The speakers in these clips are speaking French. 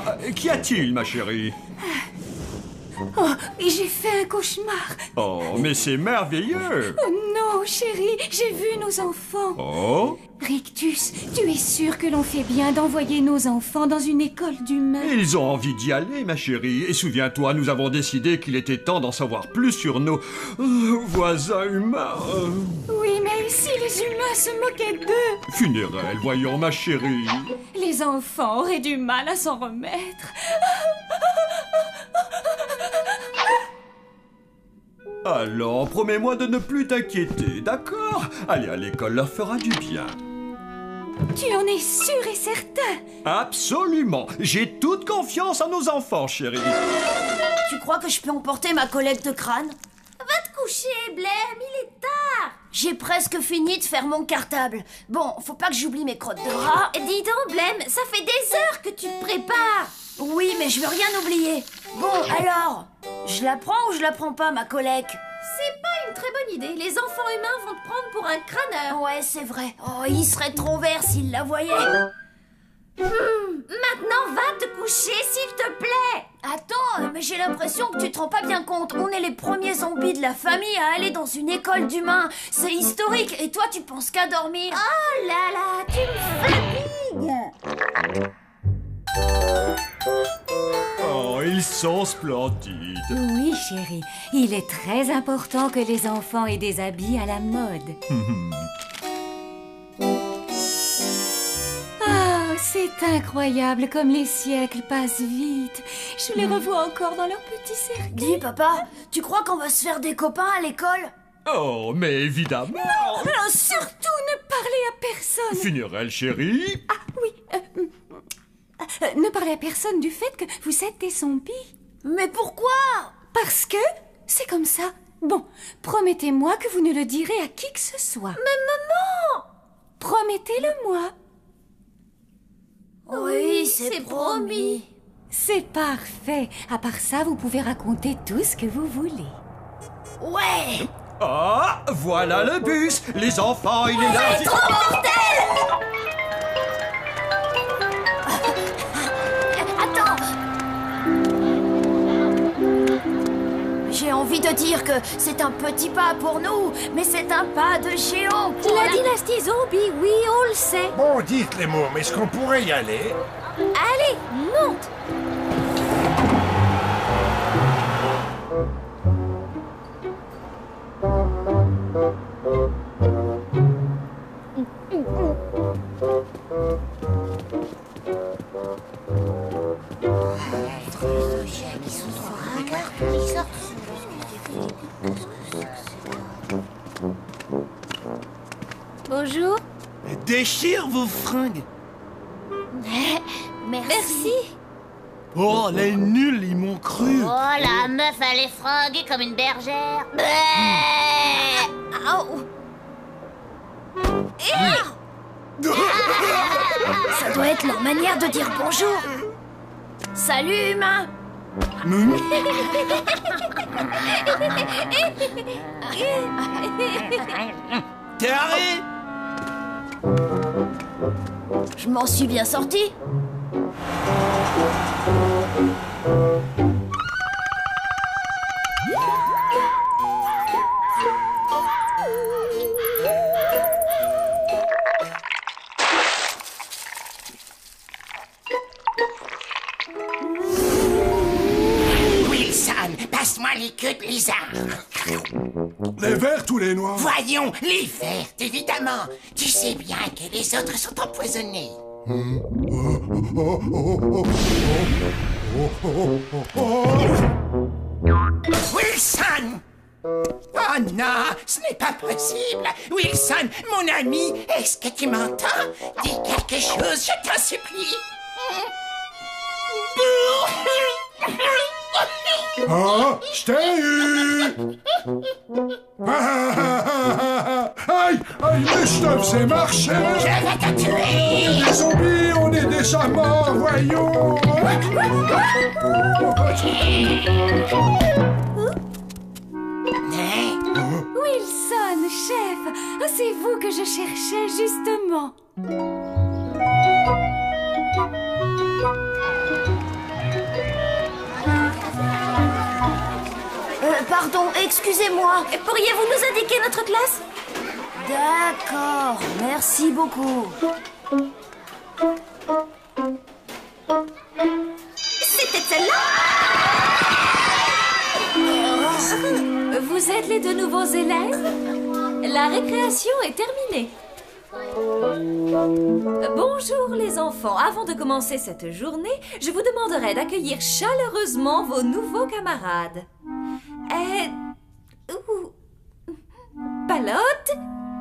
Quoi? Qu'y a-t-il, ma chérie? Oh, j'ai fait un cauchemar. Oh, mais c'est merveilleux! Oh non, chérie, j'ai vu nos enfants. Oh? Rictus, tu es sûr que l'on fait bien d'envoyer nos enfants dans une école d'humains? Ils ont envie d'y aller, ma chérie. Et souviens-toi, nous avons décidé qu'il était temps d'en savoir plus sur nos voisins humains. Oui, mais si les humains se moquaient d'eux? Funérailles, voyons, ma chérie. Les enfants auraient du mal à s'en remettre. Alors, promets-moi de ne plus t'inquiéter, d'accord? Aller à l'école leur fera du bien. Tu en es sûr et certain? Absolument. J'ai toute confiance en nos enfants, chérie. Tu crois que je peux emporter ma collecte de crâne? Va te coucher, Blême, il est tard. J'ai presque fini de faire mon cartable. Bon, faut pas que j'oublie mes crottes de bras. Dis donc, Blême, ça fait des heures que tu te prépares. Oui, mais je veux rien oublier. Bon, alors, je la prends ou je la prends pas, ma collecte? C'est pas une très bonne idée. Les enfants humains vont te prendre pour un crâneur. Ouais, c'est vrai. Oh, il serait trop vert s'il la voyait. Maintenant, va te coucher, s'il te plaît. Attends, mais j'ai l'impression que tu te rends pas bien compte. On est les premiers zombies de la famille à aller dans une école d'humains. C'est historique. Et toi, tu penses qu'à dormir? Oh là là, tu me fatigues. Oh, ils sont splendides. Oui, chérie, il est très important que les enfants aient des habits à la mode. Ah, c'est incroyable comme les siècles passent vite. Je les revois encore dans leur petit cercle. Dis, papa, tu crois qu'on va se faire des copains à l'école? Oh, mais évidemment. Surtout ne parlez à personne. Funérailles, chérie. Ah oui, ne parlez à personne du fait que vous êtes des zombies. Mais pourquoi? Parce que c'est comme ça. Bon, promettez-moi que vous ne le direz à qui que ce soit. Mais maman! Promettez-le-moi. Oui, c'est promis. C'est parfait. À part ça, vous pouvez raconter tout ce que vous voulez. Ouais. Ah, voilà le bus. Les enfants, il est là. C'est trop mortel! Attends. J'ai envie de dire que c'est un petit pas pour nous, mais c'est un pas de géant pour La dynastie zombie, oui, on le sait. Bon, dites les mots, mais est-ce qu'on pourrait y aller? Allez, monte. Bonjour. Déchire vos fringues. Merci. Oh, les nuls, ils m'ont cru. Oh, la meuf, elle est fringuée comme une bergère. Ça doit être leur manière de dire bonjour. Salut, humain. Carré. Je m'en suis bien sorti. Wilson, passe-moi les queues de lézard. Les vertes ou les noirs? Voyons, les vertes, évidemment. Tu sais bien que les autres sont empoisonnés. Wilson! Oh non, ce n'est pas possible. Wilson, mon ami, est-ce que tu m'entends? Dis quelque chose, je t'en supplie. Ah, je t'ai eu! Aïe, aïe, mais je te faisais marcher! Je vais te tuer! Les zombies, on est déjà morts, voyons! Wilson, chef, c'est vous que je cherchais justement. Pardon, excusez-moi. Pourriez-vous nous indiquer notre classe? D'accord, merci beaucoup. C'était celle-là? Vous êtes les deux nouveaux élèves? La récréation est terminée. Bonjour les enfants. Avant de commencer cette journée, je vous demanderai d'accueillir chaleureusement vos nouveaux camarades. Palotte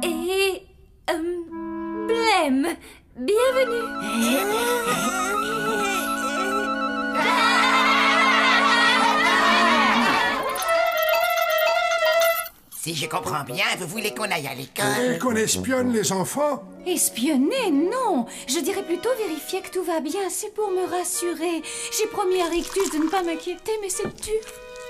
et... Blême. Bienvenue. Si je comprends bien, vous voulez qu'on aille à l'école? Et qu'on espionne les enfants? Espionner, non. Je dirais plutôt vérifier que tout va bien. C'est pour me rassurer. J'ai promis à Rictus de ne pas m'inquiéter, mais c'est dur.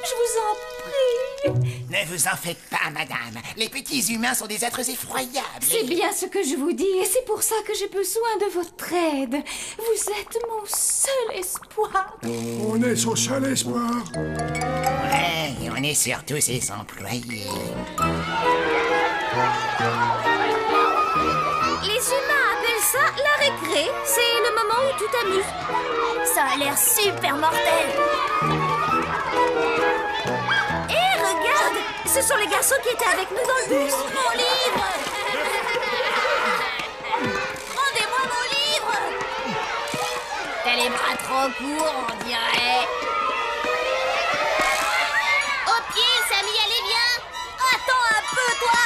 Je vous en prie. Ne vous en faites pas, madame. Les petits humains sont des êtres effroyables. C'est bien ce que je vous dis, et c'est pour ça que j'ai besoin de votre aide. Vous êtes mon seul espoir. On est son seul espoir. Ouais, on est surtout ses employés. Les humains appellent ça la récré. C'est le moment où tu t'amuses. Ça a l'air super mortel. Hé, regarde! Ce sont les garçons qui étaient avec nous dans le bus. Mon livre! Rendez-moi mon livre! T'as les bras trop courts, on dirait. Au pied, Samy, allez, viens! Attends un peu, toi!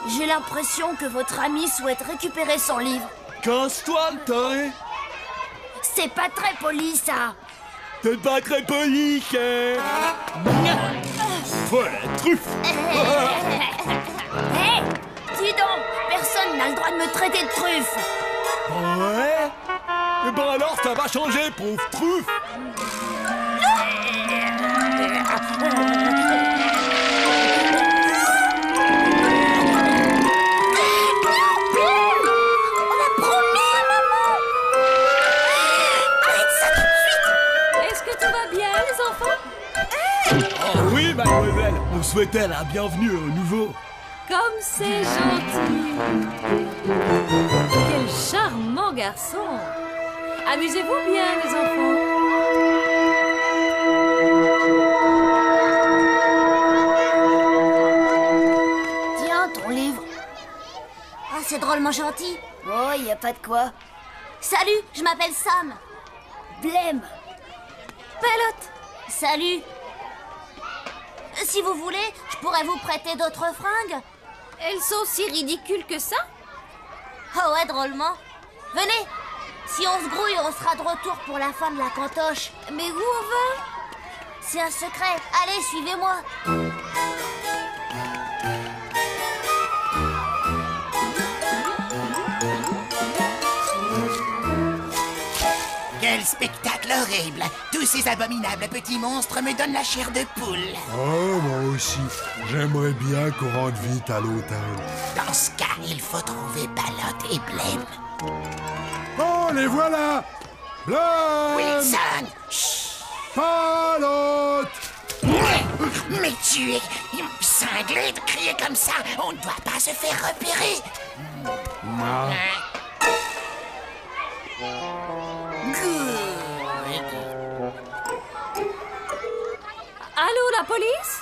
J'ai l'impression que votre ami souhaite récupérer son livre. Casse-toi, le taré. C'est pas très poli, ça. T'es pas très poli, cher. Voilà, truffe. Hé, dis donc, personne n'a le droit de me traiter de truffe. Ouais. Et ben alors, ça va changer, pauvre truffe. Oui, mademoiselle, on souhaitait la bienvenue au nouveau. Comme c'est gentil. Quel charmant garçon. Amusez-vous bien, les enfants. Tiens, ton livre. Ah, c'est drôlement gentil. Oh, y a pas de quoi. Salut, je m'appelle Sam. Blême. Palotte. Salut. Si vous voulez, je pourrais vous prêter d'autres fringues. Elles sont si ridicules que ça? Oh ouais, drôlement. Venez. Si on se grouille, on sera de retour pour la fin de la cantoche. Mais où on va? C'est un secret. Allez, suivez-moi. Quel spectacle horrible! Tous ces abominables petits monstres me donnent la chair de poule. Oh, moi aussi. J'aimerais bien qu'on rentre vite à l'hôtel. Dans ce cas, il faut trouver Palotte et Blême. Oh, les voilà! Blême! Wilson! Chut! Palotte! Mais tu es cinglé de crier comme ça! On ne doit pas se faire repérer! Non. Allô, la police?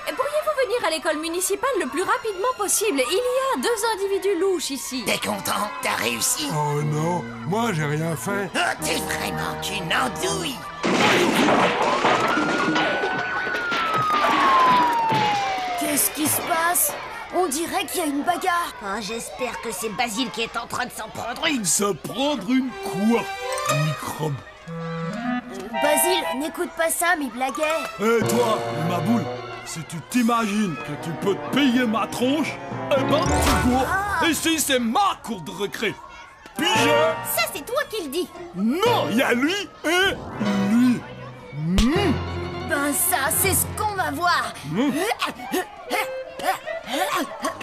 Pourriez-vous venir à l'école municipale le plus rapidement possible? Il y a 2 individus louches ici. T'es content? T'as réussi? Oh non, moi j'ai rien fait. Oh, t'es vraiment qu'une andouille! Qu'est-ce qui se passe? On dirait qu'il y a une bagarre. Oh, j'espère que c'est Basile qui est en train de s'en prendre une. Se prendre une quoi, microbe? Basile, n'écoute pas ça, mais blaguait. Et toi, ma boule, si tu t'imagines que tu peux te payer ma tronche, eh ben tu cours. Ici, c'est ma cour de récré. Pige? Ça, c'est toi qui le dis. Non, il y a lui et lui. Ben ça, c'est ce qu'on va voir.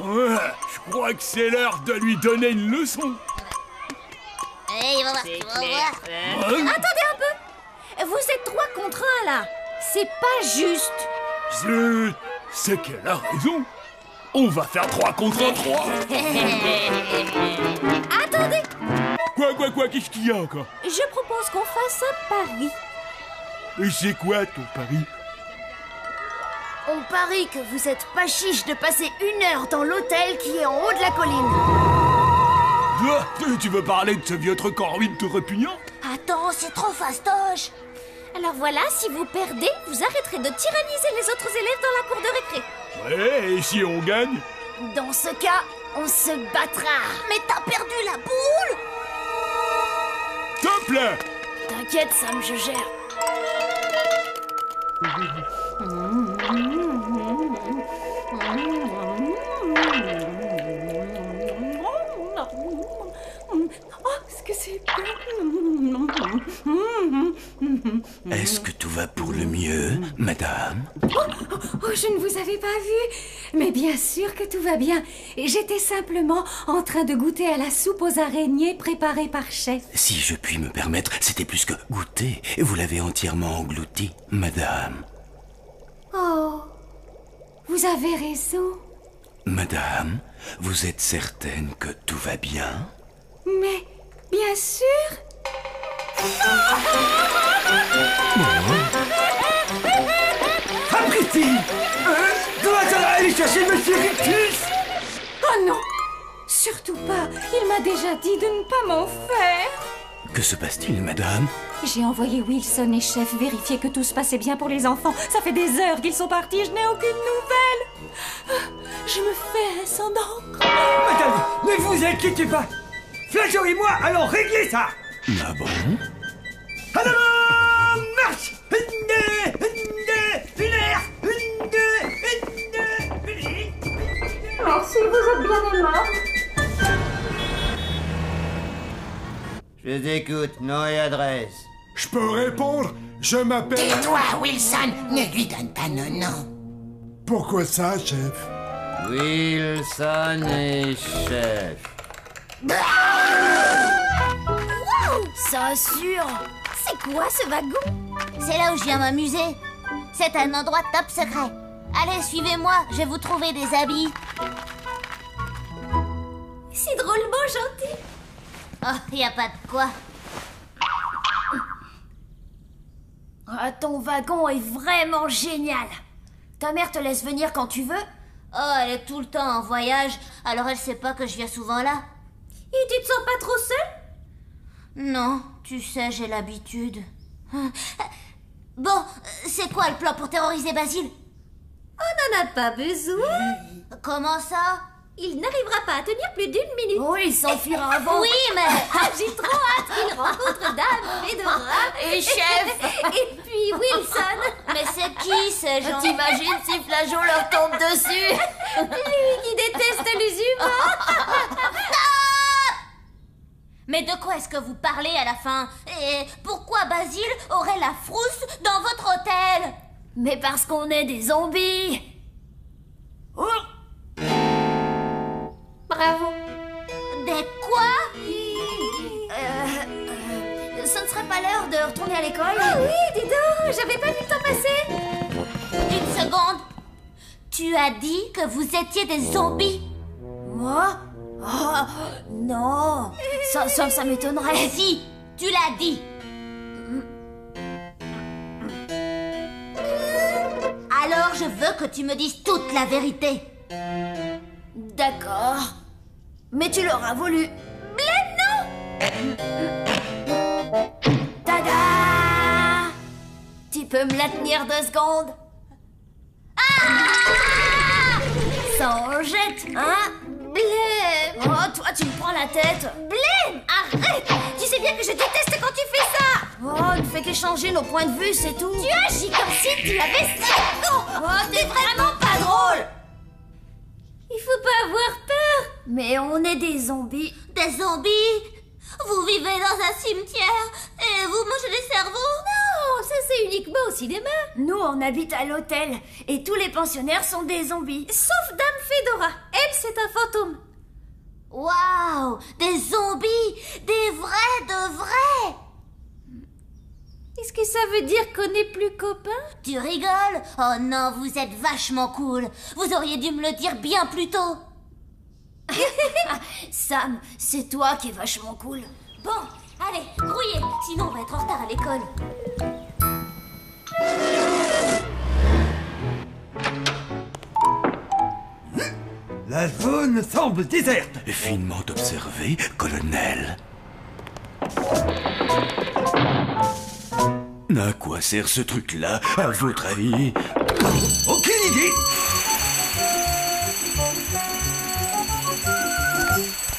Ouais, je crois que c'est l'heure de lui donner une leçon. Il va voir, tu vas voir. Hein? Attendez un peu. Vous êtes 3 contre 1 là. C'est pas juste. Zut, c'est qu'elle a raison. On va faire 3 contre 3. Attendez. Quoi, qu'est-ce qu'il y a encore? Je propose qu'on fasse un pari. Et c'est quoi ton pari? On parie que vous êtes pas chiche de passer 1 heure dans l'hôtel qui est en haut de la colline. Ah, tu veux parler de ce vieux truc en ruine tout répugnant? Attends, c'est trop fastoche. Alors voilà, si vous perdez, vous arrêterez de tyranniser les autres élèves dans la cour de récré. Ouais, et si on gagne? Dans ce cas, on se battra. Mais t'as perdu la boule. S'il te plaît. T'inquiète, Sam, je gère. Oh, ce que c'est Est-ce que tout va pour le mieux, madame? Oh, je ne vous avais pas vu. Mais bien sûr que tout va bien. J'étais simplement en train de goûter à la soupe aux araignées préparée par chef. Si je puis me permettre, c'était plus que goûter. Vous l'avez entièrement englouti, madame. Oh, vous avez raison. Madame, vous êtes certaine que tout va bien? Mais bien sûr. Sapristi! Dois-je aller chercher Monsieur Rictus? Oh non, surtout pas. Il m'a déjà dit de ne pas m'en faire. Que se passe-t-il, madame? J'ai envoyé Wilson et Chef vérifier que tout se passait bien pour les enfants. Ça fait des heures qu'ils sont partis, je n'ai aucune nouvelle. Je me fais un sang d'encre. Madame, ne vous inquiétez pas. Flageot et moi allons régler ça. Ah bon? En avant, marche! Merci, vous êtes bien aimable. Je t'écoute, nom et adresse. Je peux répondre? Je m'appelle... Tais-toi, Wilson. Ne lui donne pas nos noms. Pourquoi ça, chef? Wilson et Chef. Ça assure. C'est quoi ce wagon? C'est là où je viens m'amuser. C'est un endroit top secret. Allez, suivez-moi, je vais vous trouver des habits. C'est drôlement gentil. Oh, y a pas de quoi. Ah, ton wagon est vraiment génial. Ta mère te laisse venir quand tu veux? Oh, elle est tout le temps en voyage, alors elle sait pas que je viens souvent là. Et tu te sens pas trop seule? Non, tu sais, j'ai l'habitude. Bon, c'est quoi le plan pour terroriser Basile? On n'en a pas besoin. Comment ça? Il n'arrivera pas à tenir plus d'1 minute. Oh, il s'enfuira avant. Oui, mais... J'ai trop hâte qu'il rencontre Dame, Fedora et Chef. Et puis Wilson. Mais c'est qui ces gens? T'imagines si Flageot leur tombe dessus? Lui qui déteste les humains. Mais de quoi est-ce que vous parlez à la fin? Et pourquoi Basile aurait la frousse dans votre hôtel? Mais parce qu'on est des zombies. Oh. Bravo. Des quoi? Ce ne serait pas l'heure de retourner à l'école? Ah oui, dis donc, j'avais pas vu le temps passer. Une seconde. Tu as dit que vous étiez des zombies? Moi? Oh, non. Ça m'étonnerait. Si, tu l'as dit. Alors je veux que tu me dises toute la vérité. D'accord. Mais tu l'auras voulu. Bled, non. Tada! Tu peux me la tenir 2 secondes? Ah! Ça en jette, hein? Bled! Oh, toi, tu me prends la tête. Bled! Arrête! Tu sais bien que je déteste quand tu fais ça! Oh, ne fais qu'échanger nos points de vue, c'est tout. Tu agis comme si tu avais 5 ans! Oh, t'es vraiment pas drôle! Il faut pas avoir peur. Mais on est des zombies. Des zombies? Vous vivez dans un cimetière et vous mangez des cerveaux? Non, ça c'est uniquement au cinéma. Nous, on habite à l'hôtel, et tous les pensionnaires sont des zombies. Sauf Dame Fedora, elle c'est un fantôme. Waouh! Des zombies! Des vrais de vrais! Est-ce que ça veut dire qu'on n'est plus copains? Tu rigoles? Oh non, vous êtes vachement cool. Vous auriez dû me le dire bien plus tôt. Sam, c'est toi qui es vachement cool. Bon, allez, grouillez, sinon on va être en retard à l'école. La zone semble déserte. Finement observé, colonel. À quoi sert ce truc-là, à votre avis? Aucune idée.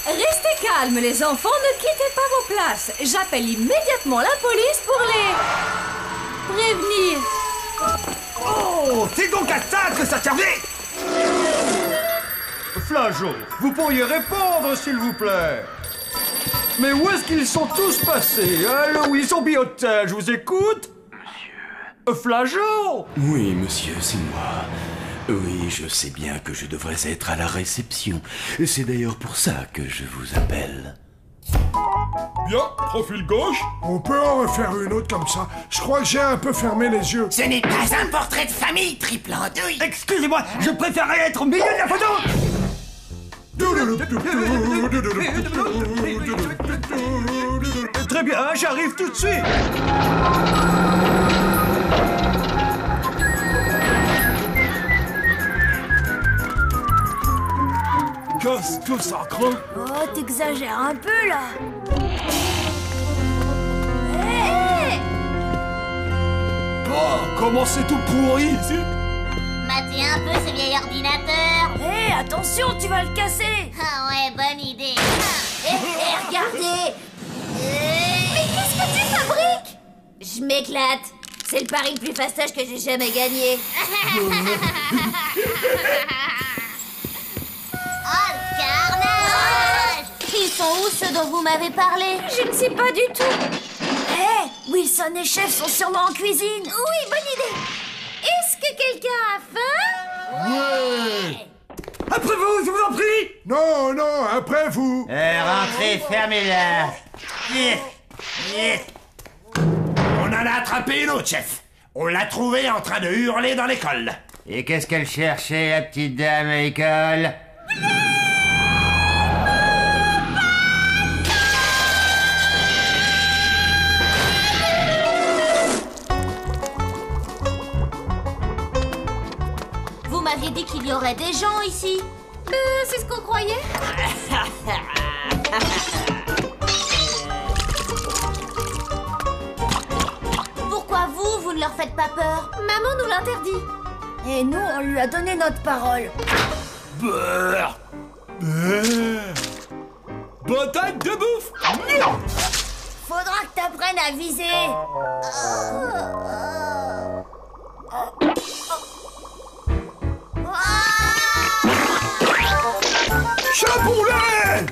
Restez calmes, les enfants, ne quittez pas vos places. J'appelle immédiatement la police pour les prévenir. Oh, c'est donc à ça que ça servait. Flageot, vous pourriez répondre, s'il vous plaît. Mais où est-ce qu'ils sont tous passés? Allô, oui, Zombie Hotel, je vous écoute. Monsieur... Flageot? Oui, monsieur, c'est moi. Oui, je sais bien que je devrais être à la réception. C'est d'ailleurs pour ça que je vous appelle. Bien, profil gauche. On peut en refaire une autre comme ça. Je crois que j'ai un peu fermé les yeux. Ce n'est pas un portrait de famille, triple andouille. Excusez-moi, je préférerais être au milieu de la photo. Très bien, j'arrive tout de suite. Qu'est-ce que ça craint? Oh, t'exagères un peu là. Hé! Oh, comment c'est tout pourri ici? Matez un peu ce vieil ordinateur. Hé, attention, tu vas le casser. Ah ouais, bonne idée. Et regardez. Mais qu'est-ce que tu fabriques? Je m'éclate. C'est le pari le plus fastoche que j'ai jamais gagné. Oh, le carnage! Ils sont où ceux dont vous m'avez parlé? Je ne sais pas du tout. Hé, Wilson et Chef sont sûrement en cuisine. Oui, bonne idée. Est-ce que quelqu'un a faim? Ouais. Après vous, je vous en prie. Non, non, après vous. Rentrez, fermez-la. On en a attrapé une autre, chef. On l'a trouvée en train de hurler dans l'école. Et qu'est-ce qu'elle cherchait, la petite dame à l'école? Vous m'aviez dit qu'il y aurait des gens ici. C'est ce qu'on croyait. Pourquoi vous ne leur faites pas peur? Maman nous l'interdit. Et nous, on lui a donné notre parole. Beurre. Bataille de bouffe. Faudra que t'apprennes à viser. Chaboulet.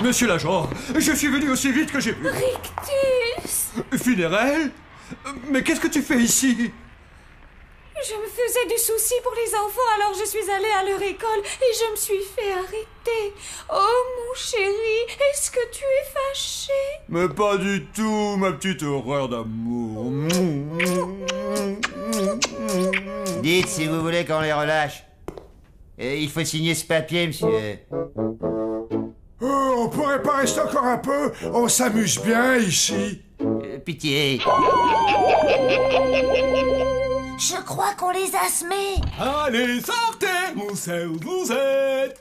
Monsieur l'agent, je suis venu aussi vite que j'ai pu. Rictus! Funérailles? Mais qu'est-ce que tu fais ici? Je me faisais du souci pour les enfants, alors je suis allée à leur école et je me suis fait arrêter. Oh mon chéri, est-ce que tu es fâché? Mais pas du tout, ma petite horreur d'amour. Dites si vous voulez qu'on les relâche. Il faut signer ce papier, monsieur. On pourrait pas rester encore un peu? On s'amuse bien ici. Pitié. Je crois qu'on les a semés. Allez, sortez, où c'est où vous êtes?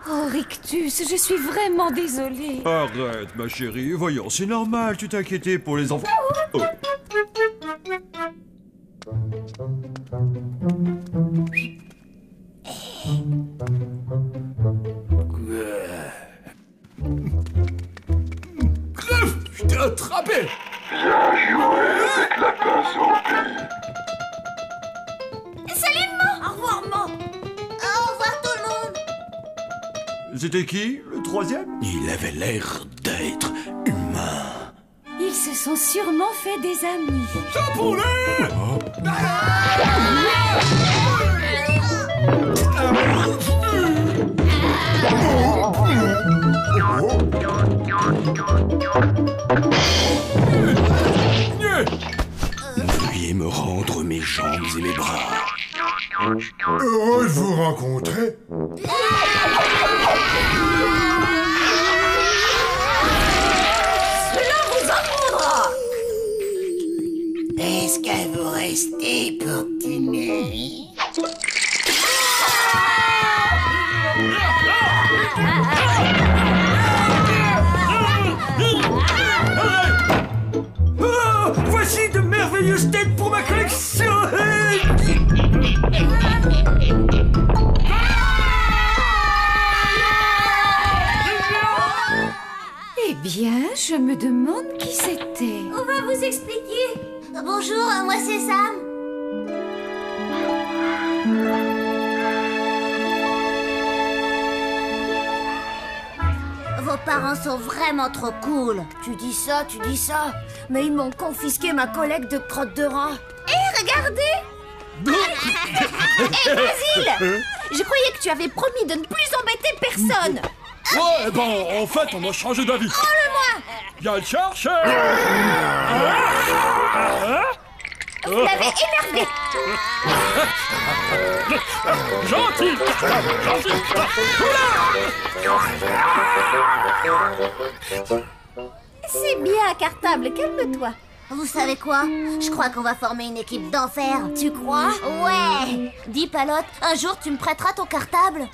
Oh Rictus, je suis vraiment désolée. Arrête, ma chérie. Voyons, c'est normal, tu t'inquiétais pour les enfants. Oh. Je t'ai attrapé. Viens jouer avec la pince au pied. Salut, maman. Au revoir, maman. Au revoir tout le monde. C'était qui, le troisième? Il avait l'air d'être humain. Ils se sont sûrement fait des amis. Veuillez me rendre mes jambes et mes bras. Heureux de vous rencontrer. Est-ce que vous restez pour dîner? Oh, voici de merveilleuses têtes pour ma collection. Eh bien, je me demande qui c'était. On va vous expliquer. Bonjour, moi c'est Sam. Vos parents sont vraiment trop cool. Tu dis ça, mais ils m'ont confisqué ma collecte de crottes de rat. Hé, regardez. Hé, Basile, je croyais que tu avais promis de ne plus embêter personne. Ouais, ben, en fait, on a changé d'avis. Rends-le-moi. Viens le chercher. Vous l'avez énervé. Gentil. C'est bien, Cartable, calme-toi. Vous savez quoi? Je crois qu'on va former une équipe d'enfer. Tu crois? Ouais. Dis, Palotte, un jour tu me prêteras ton cartable?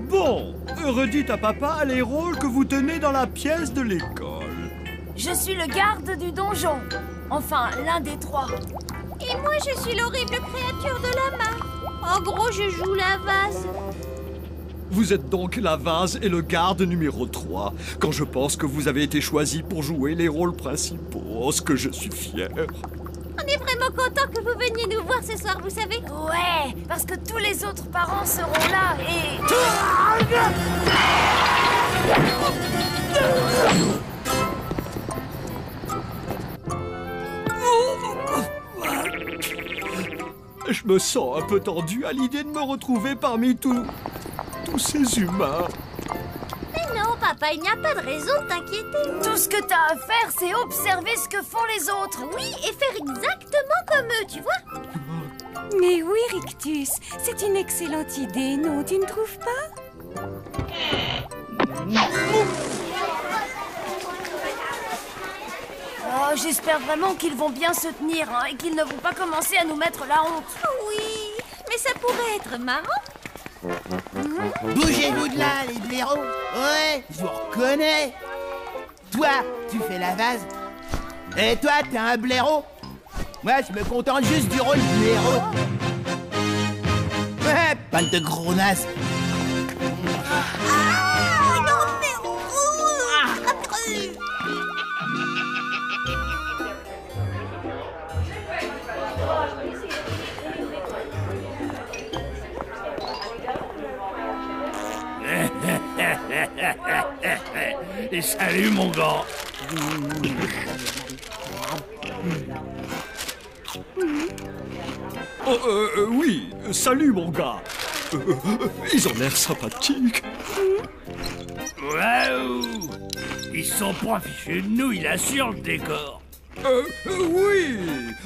Bon, redites à papa les rôles que vous tenez dans la pièce de l'école. Je suis le garde du donjon. Enfin, l'un des trois. Et moi, je suis l'horrible créature de la main. En gros, je joue la vase. Vous êtes donc la vase et le garde numéro 3, quand je pense que vous avez été choisis pour jouer les rôles principaux. Oh, ce que je suis fier. On est vraiment content que vous veniez nous voir ce soir, vous savez. Ouais, parce que tous les autres parents seront là et... Je me sens un peu tendu à l'idée de me retrouver parmi tous ces humains. Mais non, papa, il n'y a pas de raison de t'inquiéter. Tout ce que t'as à faire, c'est observer ce que font les autres. Oui, et faire exactement comme eux, tu vois. Mais oui, Rictus, c'est une excellente idée, non, tu ne trouves pas? Oh, j'espère vraiment qu'ils vont bien se tenir hein, et qu'ils ne vont pas commencer à nous mettre la honte. Oui, mais ça pourrait être marrant. Bougez-vous de là, les blaireaux. Ouais, je vous reconnais. Toi, tu fais la vase. Et toi, t'es un blaireau. Moi, je me contente juste du rôle du héros. Ouais, bande de gros nazes. Ah, non, mais... Et salut mon gars. Oh, oui, salut mon gars. Ils ont l'air sympathiques. Waouh! Ils sont pas fichus de nous, il assure le décor. Oui,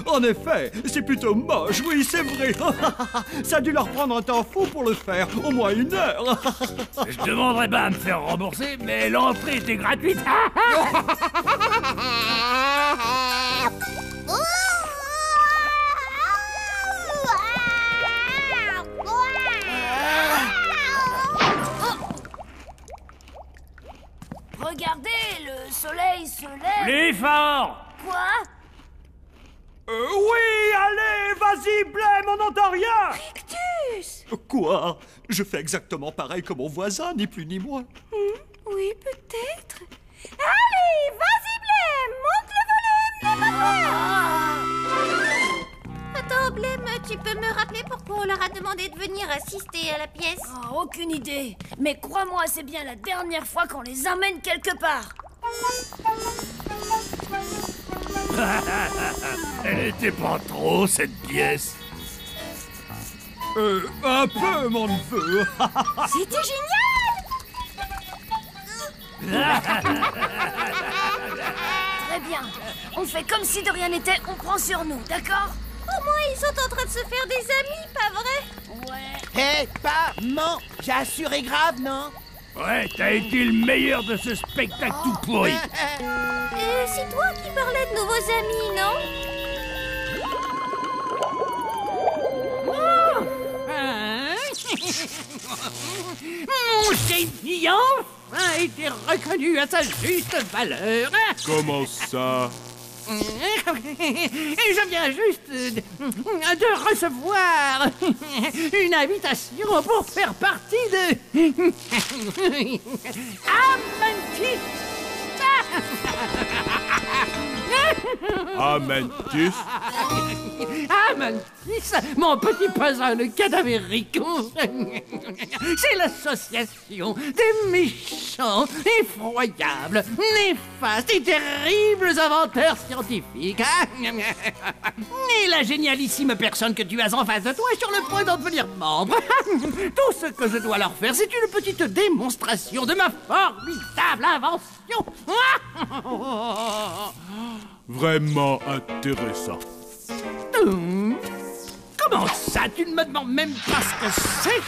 en effet, c'est plutôt moche, oui, c'est vrai. Ça a dû leur prendre un temps fou pour le faire, au moins 1 heure. Je demanderais pas à me faire rembourser, mais l'entrée était gratuite. Regardez, le soleil se lève. Plus fort! Quoi? Oui, allez, vas-y, Blême, on n'entend rien. Rictus! Quoi? Je fais exactement pareil que mon voisin, ni plus ni moins. Oui, peut-être. Allez, vas-y, Blême! Monte le volume, Attends, Blême, tu peux me rappeler pourquoi on leur a demandé de venir assister à la pièce? Oh, aucune idée. Mais crois-moi, c'est bien la dernière fois qu'on les amène quelque part. Elle était pas trop, cette pièce. Un peu, mon neveu. C'était génial! Très bien. On fait comme si de rien n'était, on prend sur nous, d'accord? Au moins, ils sont en train de se faire des amis, pas vrai? Ouais. Hé, pas non. J'ai assuré grave, non? Ouais, t'as été le meilleur de ce spectacle tout pourri. C'est toi qui parlais de nouveaux amis, non? Mon génie a été reconnu à sa juste valeur. Comment ça? Je viens juste de recevoir une invitation pour faire partie de Amantis. Amantis? Amantis, mon petit puzzle cadavérique. C'est l'association des méchants, effroyables, néfastes et terribles inventeurs scientifiques. Et la génialissime personne que tu as en face de toi est sur le point d'en devenir membre. Tout ce que je dois leur faire, c'est une petite démonstration de ma formidable invention. Vraiment intéressant. Comment ça, tu ne me demandes même pas ce que c'est?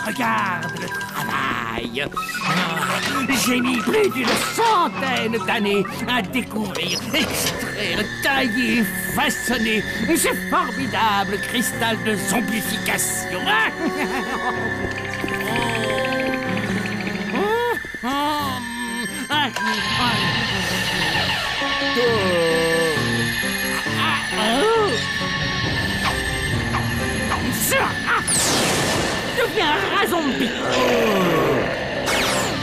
Regarde le travail. J'ai mis plus d'une centaine d'années à découvrir, extraire, tailler, façonner ce formidable cristal de zombification. Deviens un rat zombie.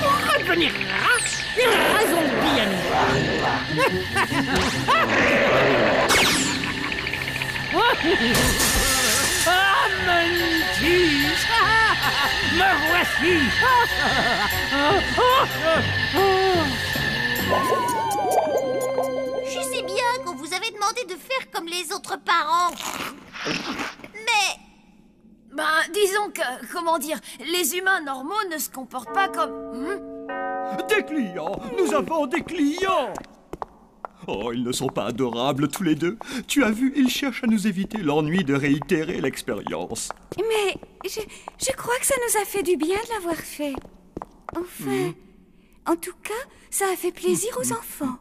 Pour redevenir rat zombie à nouveau. Amantis, me voici. Je sais bien qu'on vous avait demandé de faire comme les autres parents. Mais... Ben, disons que, comment dire, les humains normaux ne se comportent pas comme... Des clients. Nous avons des clients. Oh, ils ne sont pas adorables tous les deux. Tu as vu, ils cherchent à nous éviter l'ennui de réitérer l'expérience. Mais je crois que ça nous a fait du bien de l'avoir fait. Enfin, en tout cas, ça a fait plaisir aux enfants.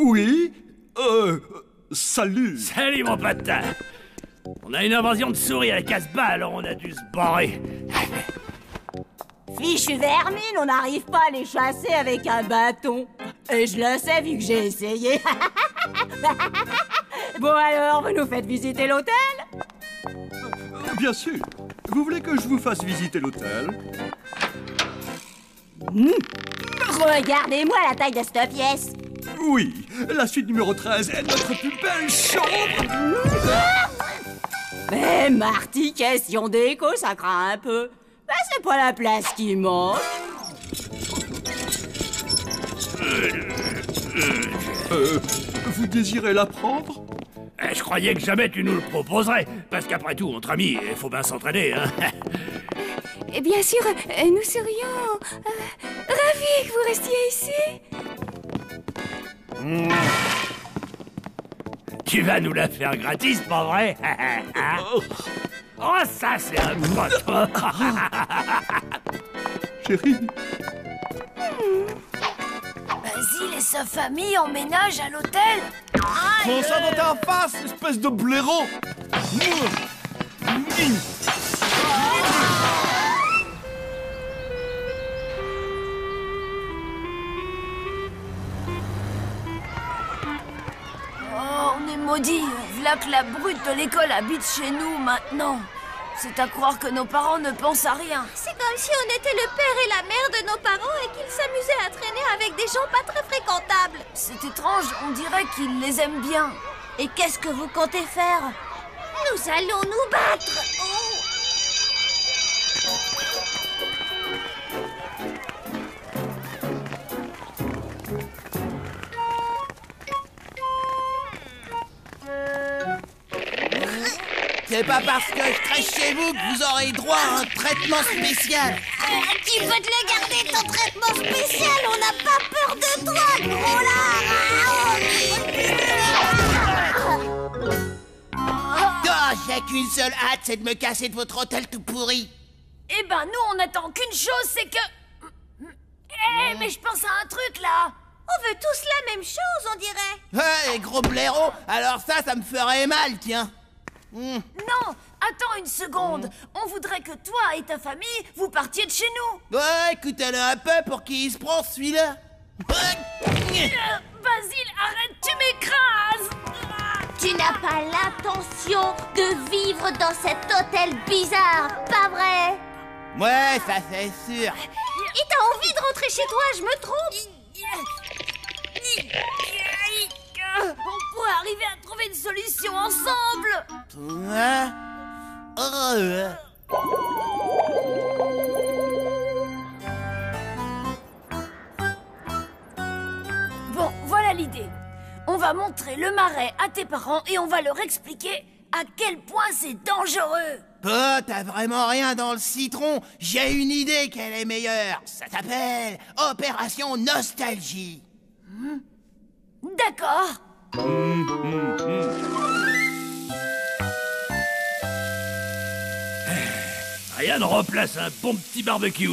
Oui, salut. Salut, mon patin. On a une invasion de souris à la Casbah, alors on a dû se barrer. Fichu vermine, on n'arrive pas à les chasser avec un bâton. Et je le sais vu que j'ai essayé. Bon alors, vous nous faites visiter l'hôtel? Bien sûr. Vous voulez que je vous fasse visiter l'hôtel? Regardez-moi la taille de cette pièce. Oui, la suite numéro 13 est notre plus belle chambre. Mais Marty, question d'écho, ça craint un peu. Ben, c'est pas la place qui manque. Vous désirez la prendre? Je croyais que jamais tu nous le proposerais, parce qu'après tout, entre amis, il faut bien s'entraîner, hein. Et bien sûr, nous serions ravis que vous restiez ici. Tu vas nous la faire gratis, pas vrai? Oh, ça, c'est un pote. Chérie. Vas-y, les sa famille emménage à l'hôtel. Prends ça dans ta face, espèce de blaireau. on est maudits. V'là que la brute de l'école habite chez nous maintenant. C'est à croire que nos parents ne pensent à rien. C'est comme si on était le père et la mère de nos parents et qu'ils s'amusaient à traîner avec des gens pas très fréquentables. C'est étrange, on dirait qu'ils les aiment bien. Et qu'est-ce que vous comptez faire? Nous allons nous battre. C'est pas parce que je crèche chez vous que vous aurez droit à un traitement spécial. Tu peux te le garder, ton traitement spécial. On n'a pas peur de toi, gros lard. Oh, j'ai qu'une seule hâte, c'est de me casser de votre hôtel tout pourri. Eh ben, nous, on attend qu'une chose, c'est que... mais je pense à un truc, là. On veut tous la même chose, on dirait. Ouais, gros blaireau, alors ça me ferait mal, tiens. Non, attends une seconde. On voudrait que toi et ta famille, vous partiez de chez nous. Ouais, écoutez-le un peu pour qui il se prend, celui-là. Basile, arrête, tu m'écrases. Tu n'as pas l'intention de vivre dans cet hôtel bizarre, pas vrai? Ouais, ça c'est sûr. Et t'as envie de rentrer chez toi, je me trompe? On pourrait arriver à trouver une solution ensemble. Ouais. Bon, voilà l'idée. On va montrer le marais à tes parents et on va leur expliquer à quel point c'est dangereux. Oh, t'as vraiment rien dans le citron. J'ai une idée qu'elle est meilleure. Ça s'appelle Opération Nostalgie. D'accord. Rien ne remplace un bon petit barbecue.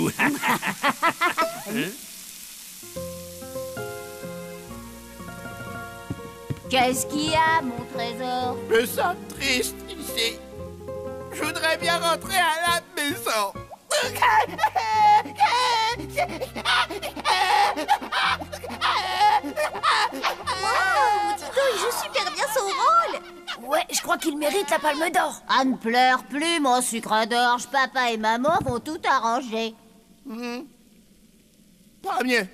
Qu'est-ce qu'il y a, mon trésor? Je me sens triste ici. Je voudrais bien rentrer à la maison. Wow, dis donc, il joue super bien son rôle. Ouais, je crois qu'il mérite la palme d'or. Ah, ne pleure plus, mon sucre d'orge. Papa et maman vont tout arranger. Pas mieux.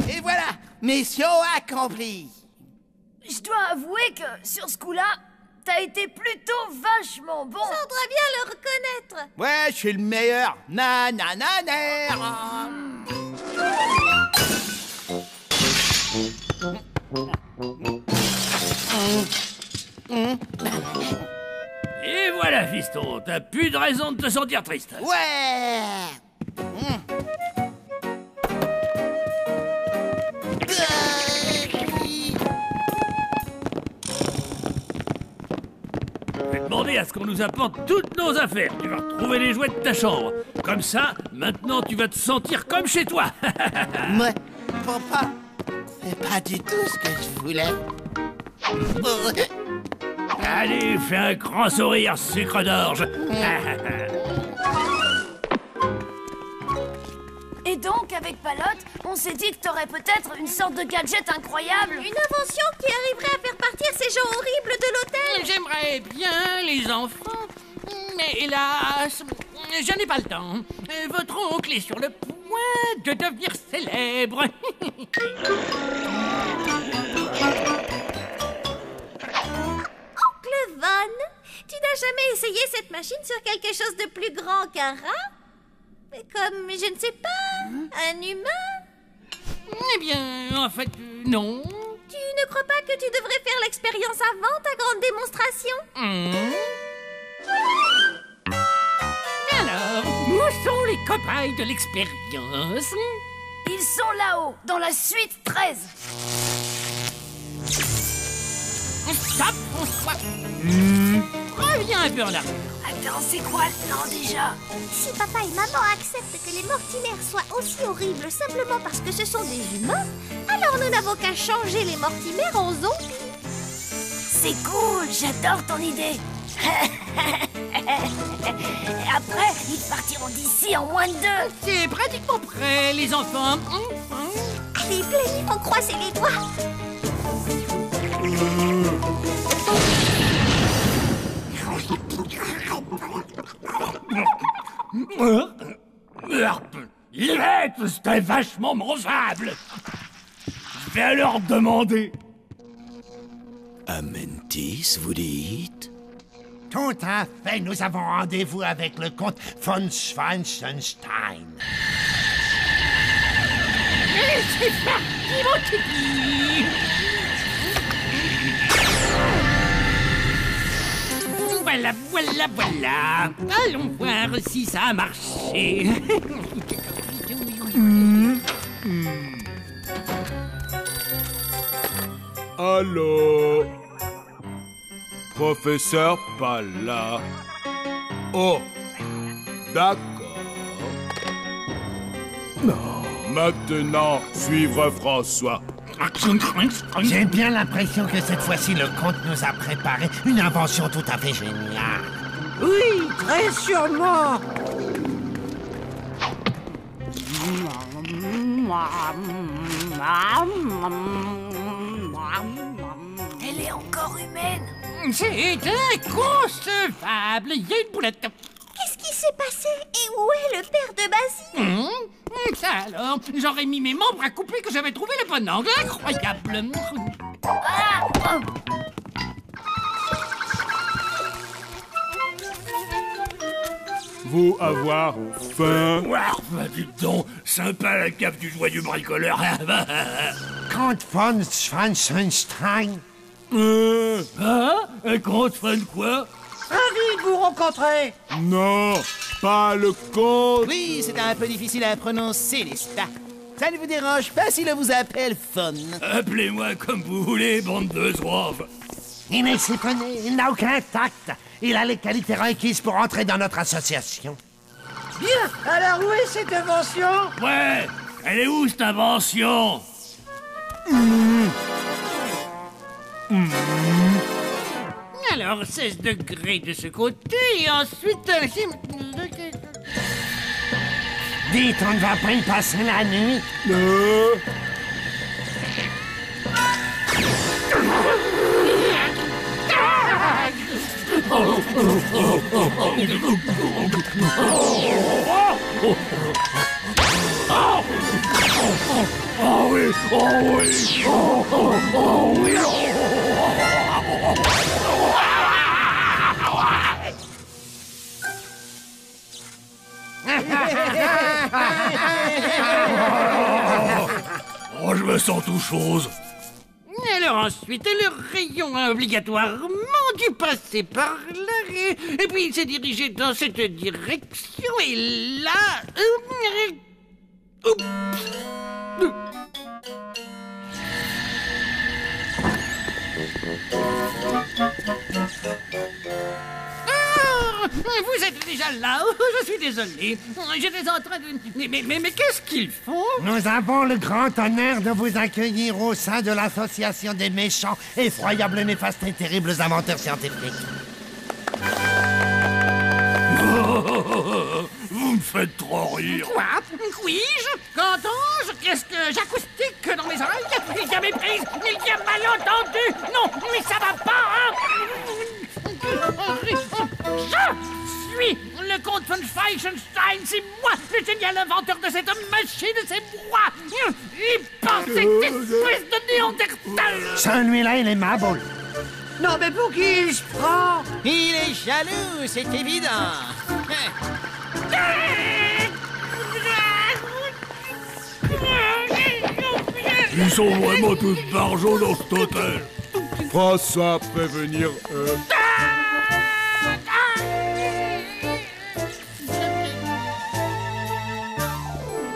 Et voilà, mission accomplie. Je dois avouer que sur ce coup-là, t'as été plutôt vachement bon. Ça voudrait bien le reconnaître. Ouais, je suis le meilleur. Et voilà, fiston, t'as plus de raison de te sentir triste. Ouais. Je vais demander à ce qu'on nous apporte toutes nos affaires. Tu vas retrouver les jouets de ta chambre. Comme ça, maintenant tu vas te sentir comme chez toi. Ouais, papa, c'est pas du tout ce que je voulais. Allez, fais un grand sourire, sucre d'orge. Et donc, avec Palotte, on s'est dit que t'aurais peut-être une sorte de gadget incroyable. Une invention qui arriverait à faire partir ces gens horribles de l'hôtel. J'aimerais bien, les enfants, mais hélas, je n'ai pas le temps. Votre oncle est sur le point de devenir célèbre. Oncle Von, tu n'as jamais essayé cette machine sur quelque chose de plus grand qu'un rat? Comme, je ne sais pas, un humain? Eh bien, en fait, non. Tu ne crois pas que tu devrais faire l'expérience avant ta grande démonstration? Alors, où sont les copains de l'expérience? Ils sont là-haut, dans la suite 13. Stop, François. Reviens un peu en arrière. Attends, c'est quoi le plan déjà? Si papa et maman acceptent que les Mortimer soient aussi horribles simplement parce que ce sont des humains, alors nous n'avons qu'à changer les Mortimer en zombies. C'est cool, j'adore ton idée. Après, ils partiront d'ici en moins de 2. C'est pratiquement prêt, les enfants. Allez, Blaine, il faut croiser les doigts. Les lettres, c'était vachement mangeable. Je vais leur demander. Amentis, vous dites? Tout à fait, nous avons rendez-vous avec le comte von Schwanzenstein. C'est parti, mon kiki. Voilà. Allons voir si ça a marché. Allô? Professeur pas là. Oh, d'accord. Maintenant, suivre François. J'ai bien l'impression que cette fois-ci, le comte nous a préparé une invention tout à fait géniale. Oui, très sûrement. Elle est encore humaine. C'est inconcevable. Il y a une boulette. Qu'est-ce qui s'est passé? Et où est le père de Basile? Ça alors, j'aurais mis mes membres à couper que j'avais trouvé le bon angle. Incroyable. Vous avoir faim? Dites donc, sympa la cave du joyeux bricoleur. Comte von Schwanzenstein. Comte von quoi? Ravi de vous rencontrer. Non, pas le comte. Oui, c'est un peu difficile à prononcer, n'est-ce pas? Ça ne vous dérange pas si l'on vous appelle Fon? Appelez-moi comme vous voulez, bande de zouaves. Il est siphonné, il n'a aucun tact. Il a les qualités requises pour entrer dans notre association. Bien, alors où est cette invention? Ouais, elle est où cette invention? Alors, 16 degrés de ce côté, et ensuite... Dites, on ne va pas y passer la nuit? Oh oui, oh oui, oh oui. Oh, je me sens tout chose. Alors ensuite, le rayon a obligatoirement dû passer par là, et puis il s'est dirigé dans cette direction, et là... Vous êtes déjà là? Je suis désolé. J'étais en train de... Mais qu'est-ce qu'ils font? Nous avons le grand honneur de vous accueillir au sein de l'association des méchants, effroyables, néfastes et terribles inventeurs scientifiques. Vous me faites trop rire. Quoi? Puis-je? Qu'entends-je? Qu'est-ce que j'acoustique dans mes oreilles? Il y a méprise, il y a malentendu. Non, mais ça va pas, hein? Je suis le comte von Schwanzenstein, c'est moi, le génial inventeur de cette machine, c'est moi. Il pense cette espèce de néandertal. Celui-là, il est ma boule. Non, mais pour qui il se prend? Il est jaloux, c'est évident. Ils sont vraiment tous barjots dans cet hôtel. François, prévenir...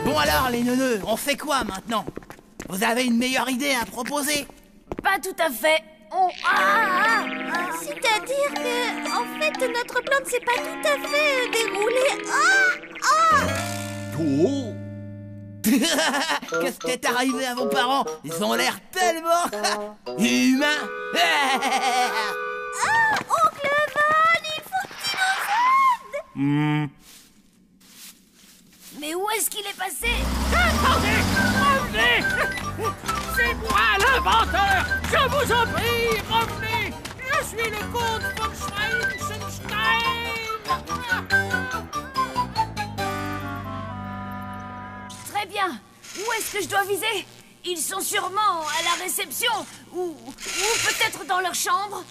Bon alors, les neuneux, on fait quoi maintenant? Vous avez une meilleure idée à proposer? Pas tout à fait. C'est-à-dire que, en fait, notre plan ne s'est pas tout à fait déroulé. Qu'est-ce qui est arrivé à vos parents? Ils ont l'air tellement humains. Oncle Von, il faut que tu nous aides. Mais où est-ce qu'il est passé? Attendez! Revenez! C'est moi l'inventeur! Je vous en prie, revenez! Je suis le comte von Schwanzenstein! Très bien. Où est-ce que je dois viser? Ils sont sûrement à la réception ou peut-être dans leur chambre.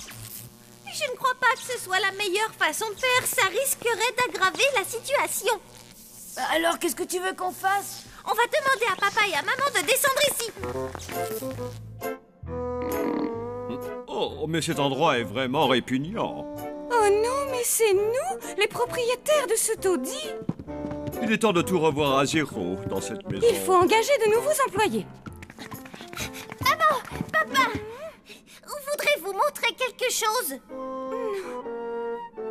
Je ne crois pas que ce soit la meilleure façon de faire. Ça risquerait d'aggraver la situation. Alors, qu'est-ce que tu veux qu'on fasse? On va demander à papa et à maman de descendre ici. Oh, mais cet endroit est vraiment répugnant. Oh non, mais c'est nous, les propriétaires de ce taudis. Il est temps de tout revoir à zéro dans cette maison. Il faut engager de nouveaux employés. Maman, papa, voudrez-vous montrer quelque chose?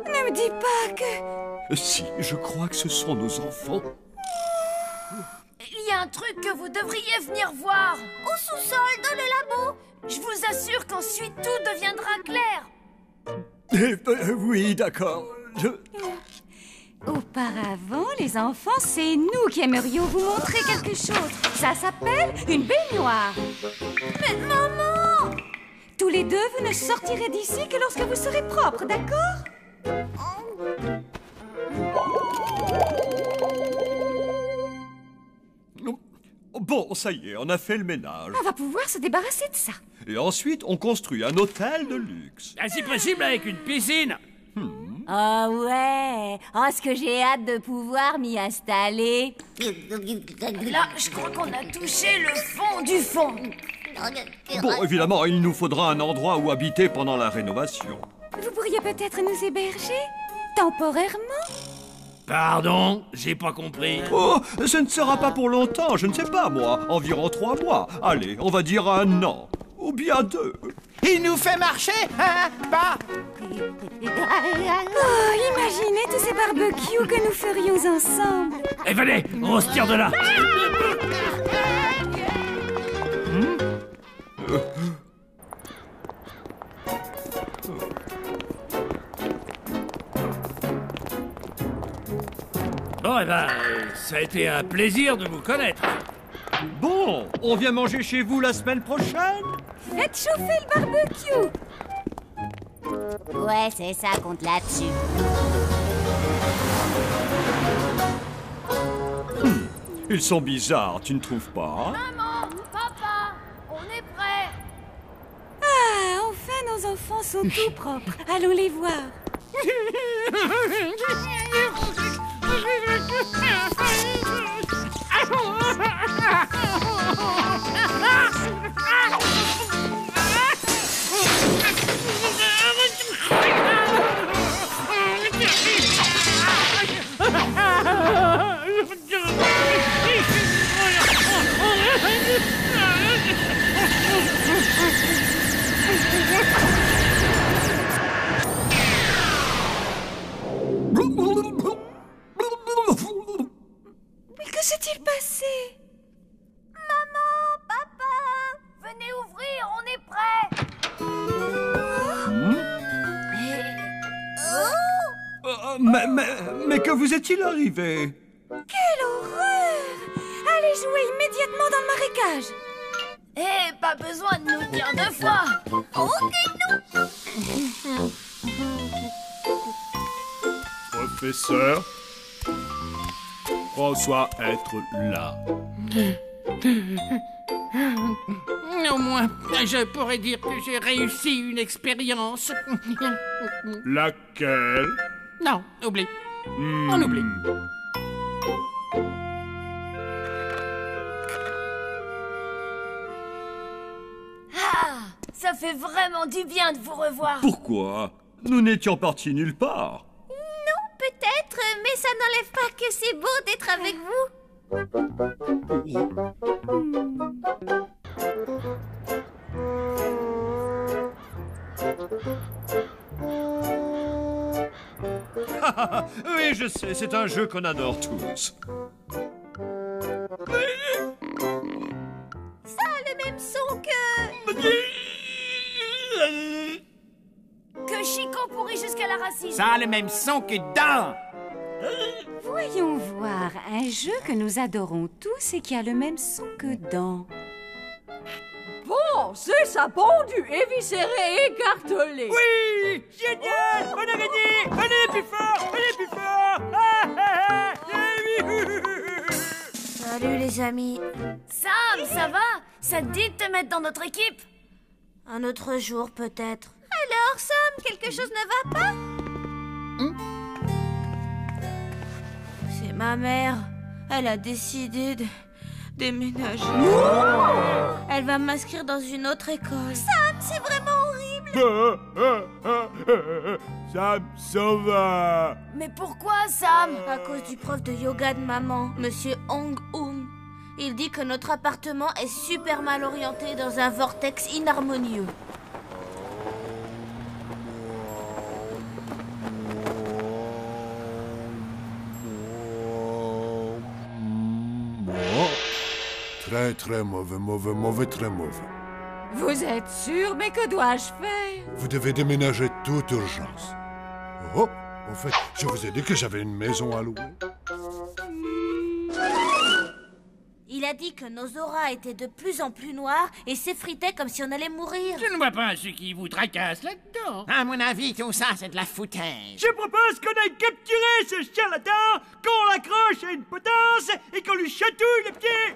Ne me dis pas que... Si, je crois que ce sont nos enfants. Il y a un truc que vous devriez venir voir. Au sous-sol, dans le labo. Je vous assure qu'ensuite tout deviendra clair. Oui, d'accord. Auparavant, les enfants, c'est nous qui aimerions vous montrer quelque chose. Ça s'appelle une baignoire. Mais maman! Tous les deux, vous ne sortirez d'ici que lorsque vous serez propres, d'accord? Bon, ça y est, on a fait le ménage. On va pouvoir se débarrasser de ça. Et ensuite, on construit un hôtel de luxe. Si possible, avec une piscine. Oh ouais. Oh, ce que j'ai hâte de pouvoir m'y installer. Là, je crois qu'on a touché le fond du fond. Bon, évidemment, il nous faudra un endroit où habiter pendant la rénovation. Vous pourriez peut-être nous héberger, temporairement? Pardon, j'ai pas compris. Oh, ce ne sera pas pour longtemps, je ne sais pas, moi. Environ 3 mois. Allez, on va dire 1 an. Ou bien 2. Il nous fait marcher, hein, bah. Oh, imaginez tous ces barbecues que nous ferions ensemble. Eh, venez, on se tire de là. Bon, eh ben, ça a été un plaisir de vous connaître. Bon, on vient manger chez vous la semaine prochaine? Faites chauffer le barbecue. Ouais, c'est ça, compte là-dessus. Ils sont bizarres, tu ne trouves pas? Maman, papa, on est prêts. Ah, enfin, nos enfants sont tout propres. Allons les voir. Mais que s'est-il passé? Maman, papa, venez ouvrir, on est prêts. Mais que vous est-il arrivé? Quelle horreur! Allez jouer immédiatement dans le marécage. Eh, pas besoin de nous dire 2 fois. Professeur, François être là. Au moins, je pourrais dire que j'ai réussi une expérience. Laquelle? Non, oublie. On oublie. Ah, ça fait vraiment du bien de vous revoir. Pourquoi? Nous n'étions partis nulle part. Non, peut-être, mais ça n'enlève pas que c'est beau d'être avec Oui, je sais, c'est un jeu qu'on adore tous. Ça a le même son que... Que Chico pourrit jusqu'à la racine. Ça a le même son que Dan. Voyons voir, un jeu que nous adorons tous et qui a le même son que Dan. Bon, c'est ça pondu, éviscéré, écartelé. Oui! Génial! On a gagné! Allez, plus fort! Allez, plus fort! Salut les amis. Sam, ça va? Ça te dit de te mettre dans notre équipe? Un autre jour peut-être. Alors, Sam, quelque chose ne va pas? C'est ma mère. Elle a décidé de déménager. Elle va m'inscrire dans une autre école. Sam, c'est vraiment horrible. Sam s'en va. Mais pourquoi, Sam? À cause du prof de yoga de maman, Monsieur Hong-Hoon. Il dit que notre appartement est super mal orienté dans un vortex inharmonieux. Très mauvais, très mauvais. Vous êtes sûr, mais que dois-je faire? Vous devez déménager toute urgence. Oh, en fait, je vous ai dit que j'avais une maison à louer. Il a dit que nos auras étaient de plus en plus noires et s'effritaient comme si on allait mourir. Je ne vois pas ce qui vous tracasse là-dedans. À mon avis, tout ça, c'est de la foutaise. Je propose qu'on aille capturer ce charlatan, qu'on l'accroche à une potence et qu'on lui chatouille les pieds.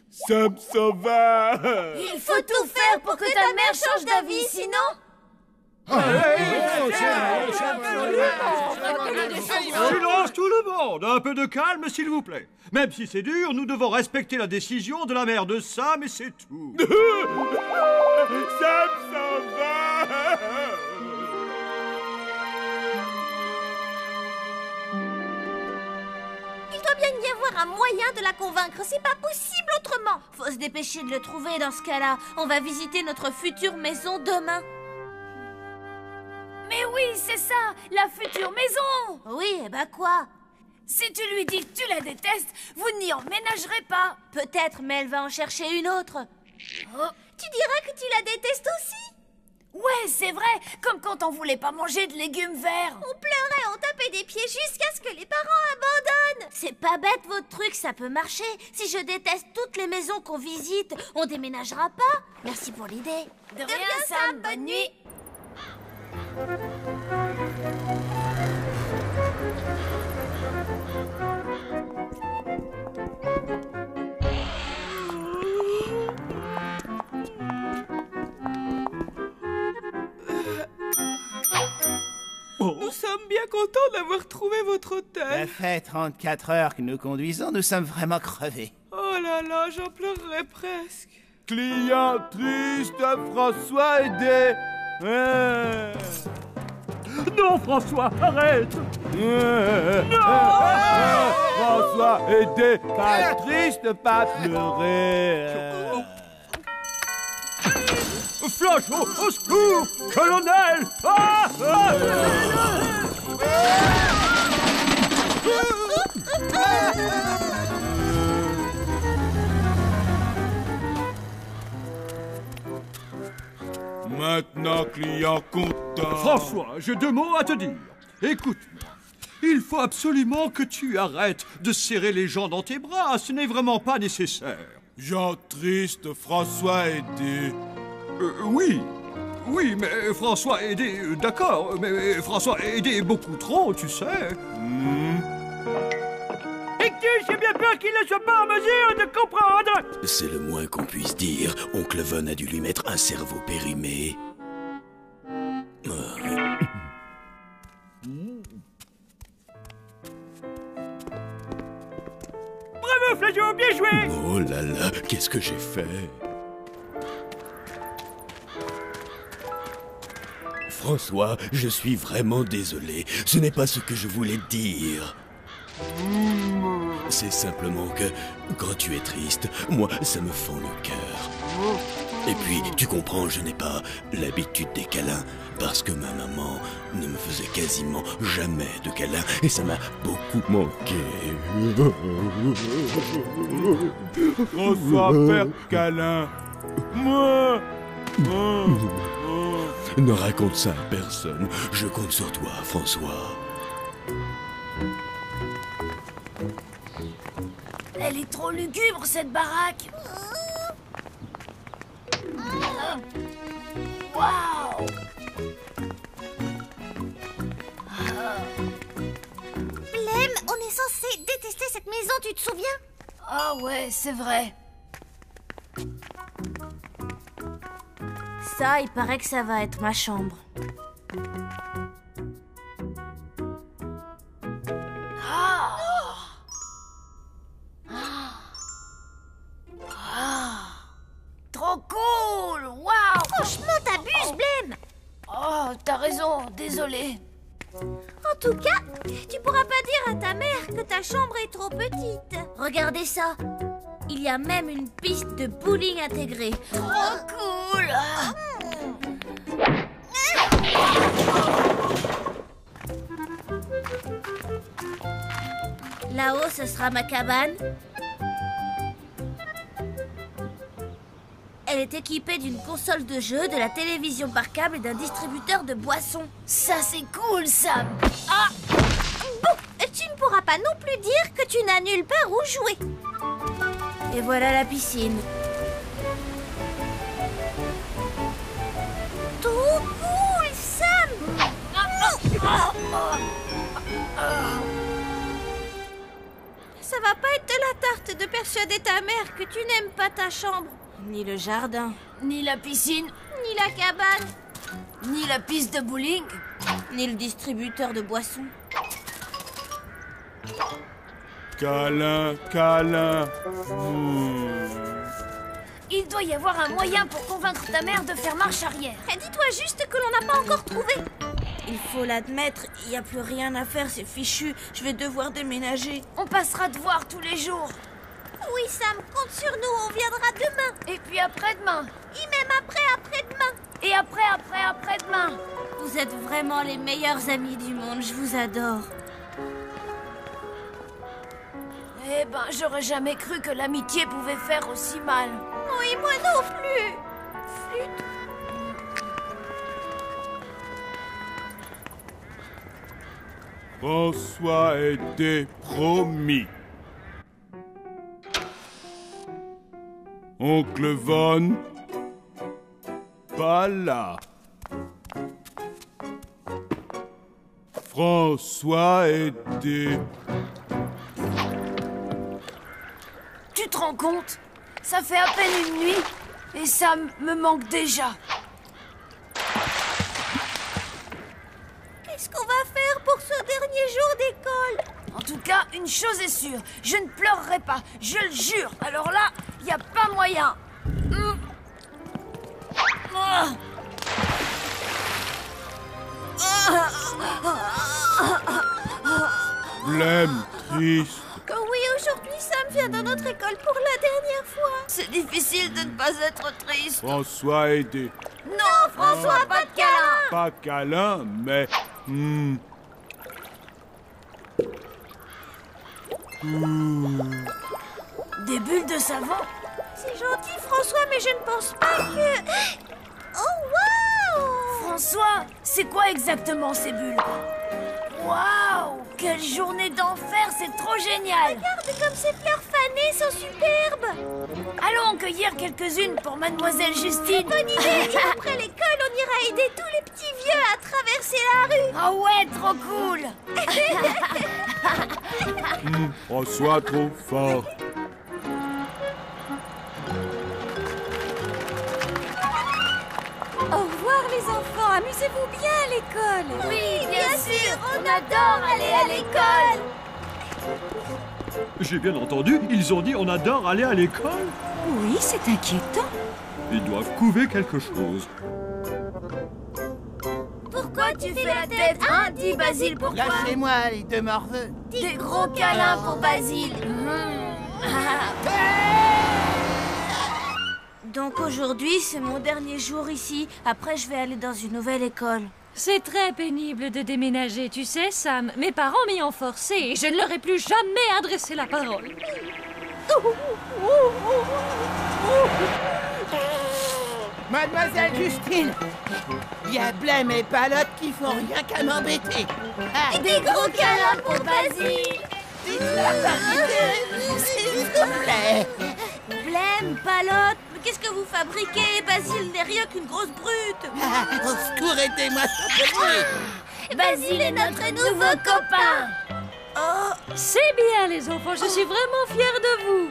Sam s'en va. Il faut tout faire pour que ta mère change d'avis, sinon... Silence tout le monde! Un peu de calme, s'il vous plaît. Même si c'est dur, nous devons respecter la décision de la mère de Sam et c'est tout. Sam s'en va. Il doit bien y avoir un moyen de la convaincre. C'est pas possible autrement. Faut se dépêcher de le trouver dans ce cas-là. On va visiter notre future maison demain. Mais oui, c'est ça, la future maison. Oui, et bah quoi? Si tu lui dis que tu la détestes, vous n'y emménagerez pas. Peut-être, mais elle va en chercher une autre. Oh. Tu diras que tu la détestes aussi? Ouais, c'est vrai, comme quand on voulait pas manger de légumes verts. On pleurait, on tapait des pieds jusqu'à ce que les parents abandonnent. C'est pas bête votre truc, ça peut marcher. Si je déteste toutes les maisons qu'on visite, on déménagera pas. Merci pour l'idée. De rien, Sam, bonne nuit. Nous sommes bien contents d'avoir trouvé votre hôtel. Ça fait 34 heures que nous conduisons, nous sommes vraiment crevés. Oh là là, j'en pleurerais presque. Client triste, François aidé. Non, François, arrête! François aidé, pas triste, pas pleurer. Flash, au secours! Colonel! Maintenant, client content. François, j'ai deux mots à te dire. Écoute-moi. Il faut absolument que tu arrêtes de serrer les gens dans tes bras. Ce n'est vraiment pas nécessaire. Jean triste, François aidé. Oui, mais François aidé, d'accord, mais François aidé beaucoup trop, tu sais. Et que j'ai bien peur qu'il ne soit pas en mesure de comprendre. C'est le moins qu'on puisse dire. Oncle Von a dû lui mettre un cerveau périmé. Bravo, Flageot, bien joué. Oh là là, qu'est-ce que j'ai fait? François, je suis vraiment désolé. Ce n'est pas ce que je voulais dire. C'est simplement que, quand tu es triste, moi, ça me fend le cœur. Et puis, tu comprends, je n'ai pas l'habitude des câlins, parce que ma maman ne me faisait quasiment jamais de câlins, et ça m'a beaucoup manqué. François, faire câlin. Moi. Ne raconte ça à personne. Je compte sur toi, François. Elle est trop lugubre, cette baraque. tu te souviens? Ah ouais, c'est vrai. Ça, il paraît que ça va être ma chambre. Trop cool! Waouh! Franchement, t'abuses, Blême! Oh, t'as raison, désolé. En tout cas, tu pourras pas dire à ta mère que ta chambre est trop petite. Regardez ça. Il y a même une piste de bowling intégrée. Trop cool! Là-haut, ce sera ma cabane. Elle est équipée d'une console de jeu, de la télévision par câble et d'un distributeur de boissons. Ça, c'est cool, Sam! Ah! Bon, tu ne pourras pas non plus dire que tu n'as nulle part où jouer. Et voilà la piscine. Trop cool, Sam! Ça va pas être de la tarte de persuader ta mère que tu n'aimes pas ta chambre. Ni le jardin. Ni la piscine. Ni la cabane. Ni la piste de bowling. Ni le distributeur de boissons. Câlin, câlin. Il doit y avoir un moyen pour convaincre ta mère de faire marche arrière. Et dis-toi juste que l'on n'a pas encore trouvé. Il faut l'admettre, il n'y a plus rien à faire, c'est fichu. Je vais devoir déménager. On passera te voir tous les jours. Oui, Sam, compte sur nous, on viendra demain. Et puis après-demain. Et même après-demain. Et après-demain. Vous êtes vraiment les meilleurs amis du monde, je vous adore. Eh ben, j'aurais jamais cru que l'amitié pouvait faire aussi mal. Oui, moi non plus. Flûte. François était promis. Oncle Von, pas là. François était... Tu te rends compte? Ça fait à peine une nuit et ça me manque déjà. Qu'est-ce qu'on va faire pour ce dernier jour d'école? En tout cas, une chose est sûre, je ne pleurerai pas, je le jure. Alors là, il n'y a pas moyen. Blême, triste. Oui, aujourd'hui, Sam vient dans notre école pour la dernière fois. C'est difficile de ne pas être triste. François était... Non, François, pas de câlin. Pas câlin, mais... Des bulles de savon? C'est gentil, François, mais je ne pense pas que... Oh, waouh! François, c'est quoi exactement ces bulles? Waouh! Quelle journée d'enfer, c'est trop génial! Regarde comme ces fleurs fanées sont superbes! Allons en cueillir quelques-unes pour Mademoiselle Justine! Bonne idée! Et après l'école, on ira aider tous les petits vieux à traverser la rue! Oh ouais, trop cool! François trop fort. Au revoir les enfants, amusez-vous bien à l'école. Oui, bien sûr, on adore aller à l'école. J'ai bien entendu, ils ont dit on adore aller à l'école. Oui, c'est inquiétant. Ils doivent couver quelque chose. Pourquoi tu fais la tête, hein? Dis Basile, pourquoi? Lâchez-moi, les deux morveux. Des gros câlins pour Basile. Donc aujourd'hui, c'est mon dernier jour ici. Après, je vais aller dans une nouvelle école. C'est très pénible de déménager, tu sais, Sam. Mes parents m'y ont forcé et je ne leur ai plus jamais adressé la parole. Mademoiselle Justine, il y a Blême et Palotte qui font rien qu'à m'embêter. Et des gros câlins pour Basile. Dites-leur d'arrêter, s'il vous plaît. Blême, Palotte, mais qu'est-ce que vous fabriquez? Basile n'est rien qu'une grosse brute. Au secours, aidez-moi, s'il vous plaît. Basile est notre nouveau copain. Oh, C'est bien, les enfants, je suis vraiment fière de vous.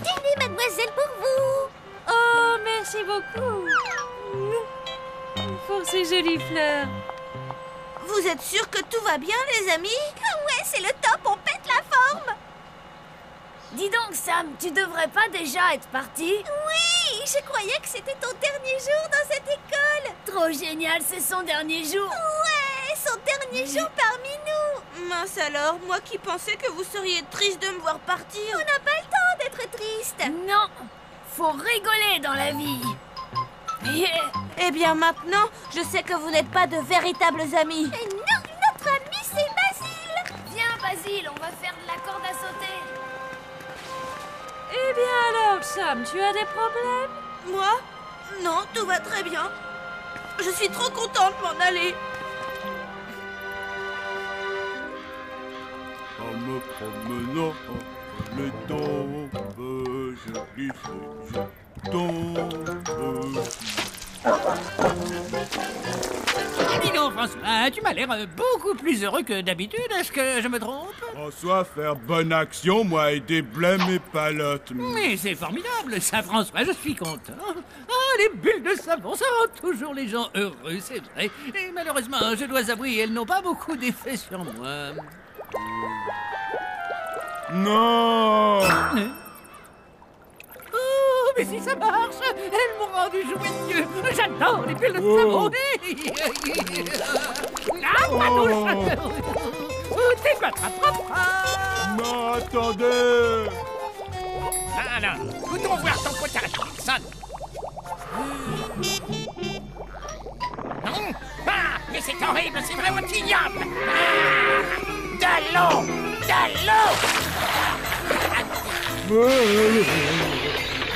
Tenez, mademoiselle, pour vous. Oh, merci beaucoup. Pour ces jolies fleurs. Vous êtes sûrs que tout va bien, les amis? Ouais, c'est le top, on pète la forme. Dis donc, Sam, tu devrais pas déjà être parti? Oui, je croyais que c'était ton dernier jour dans cette école. Trop génial, c'est son dernier jour. Ouais, son dernier jour parmi nous. Mince alors, moi qui pensais que vous seriez triste de me voir partir. On n'a pas le temps d'être triste. Non, faut rigoler dans la vie. Eh bien maintenant, je sais que vous n'êtes pas de véritables amis. Et non, notre ami c'est Basile. Viens, Basile, on va faire de la corde à sauter. Eh bien alors, Sam, tu as des problèmes? Moi? Non, tout va très bien. Je suis trop contente de m'en aller. En me promenant les tombes, je glissais, je tombe. Dis donc, François, tu m'as l'air beaucoup plus heureux que d'habitude, est-ce que je me trompe? François, faire bonne action, moi, aider Blême et Palotte. Mais c'est formidable, ça, François, je suis content. Ah, les bulles de savon, ça rend toujours les gens heureux, c'est vrai. Et malheureusement, je dois avouer, elles n'ont pas beaucoup d'effet sur moi. Non! Oh, mais si ça marche, elles m'ont rendu joyeux. J'adore les bulles de savon. Ah, ma bouche! T'es pas propre. Non, attendez! Alors, voudrons voir ton potage, Wilson. Ah, mais c'est horrible, c'est vraiment ignoble. De l'eau! De l'eau!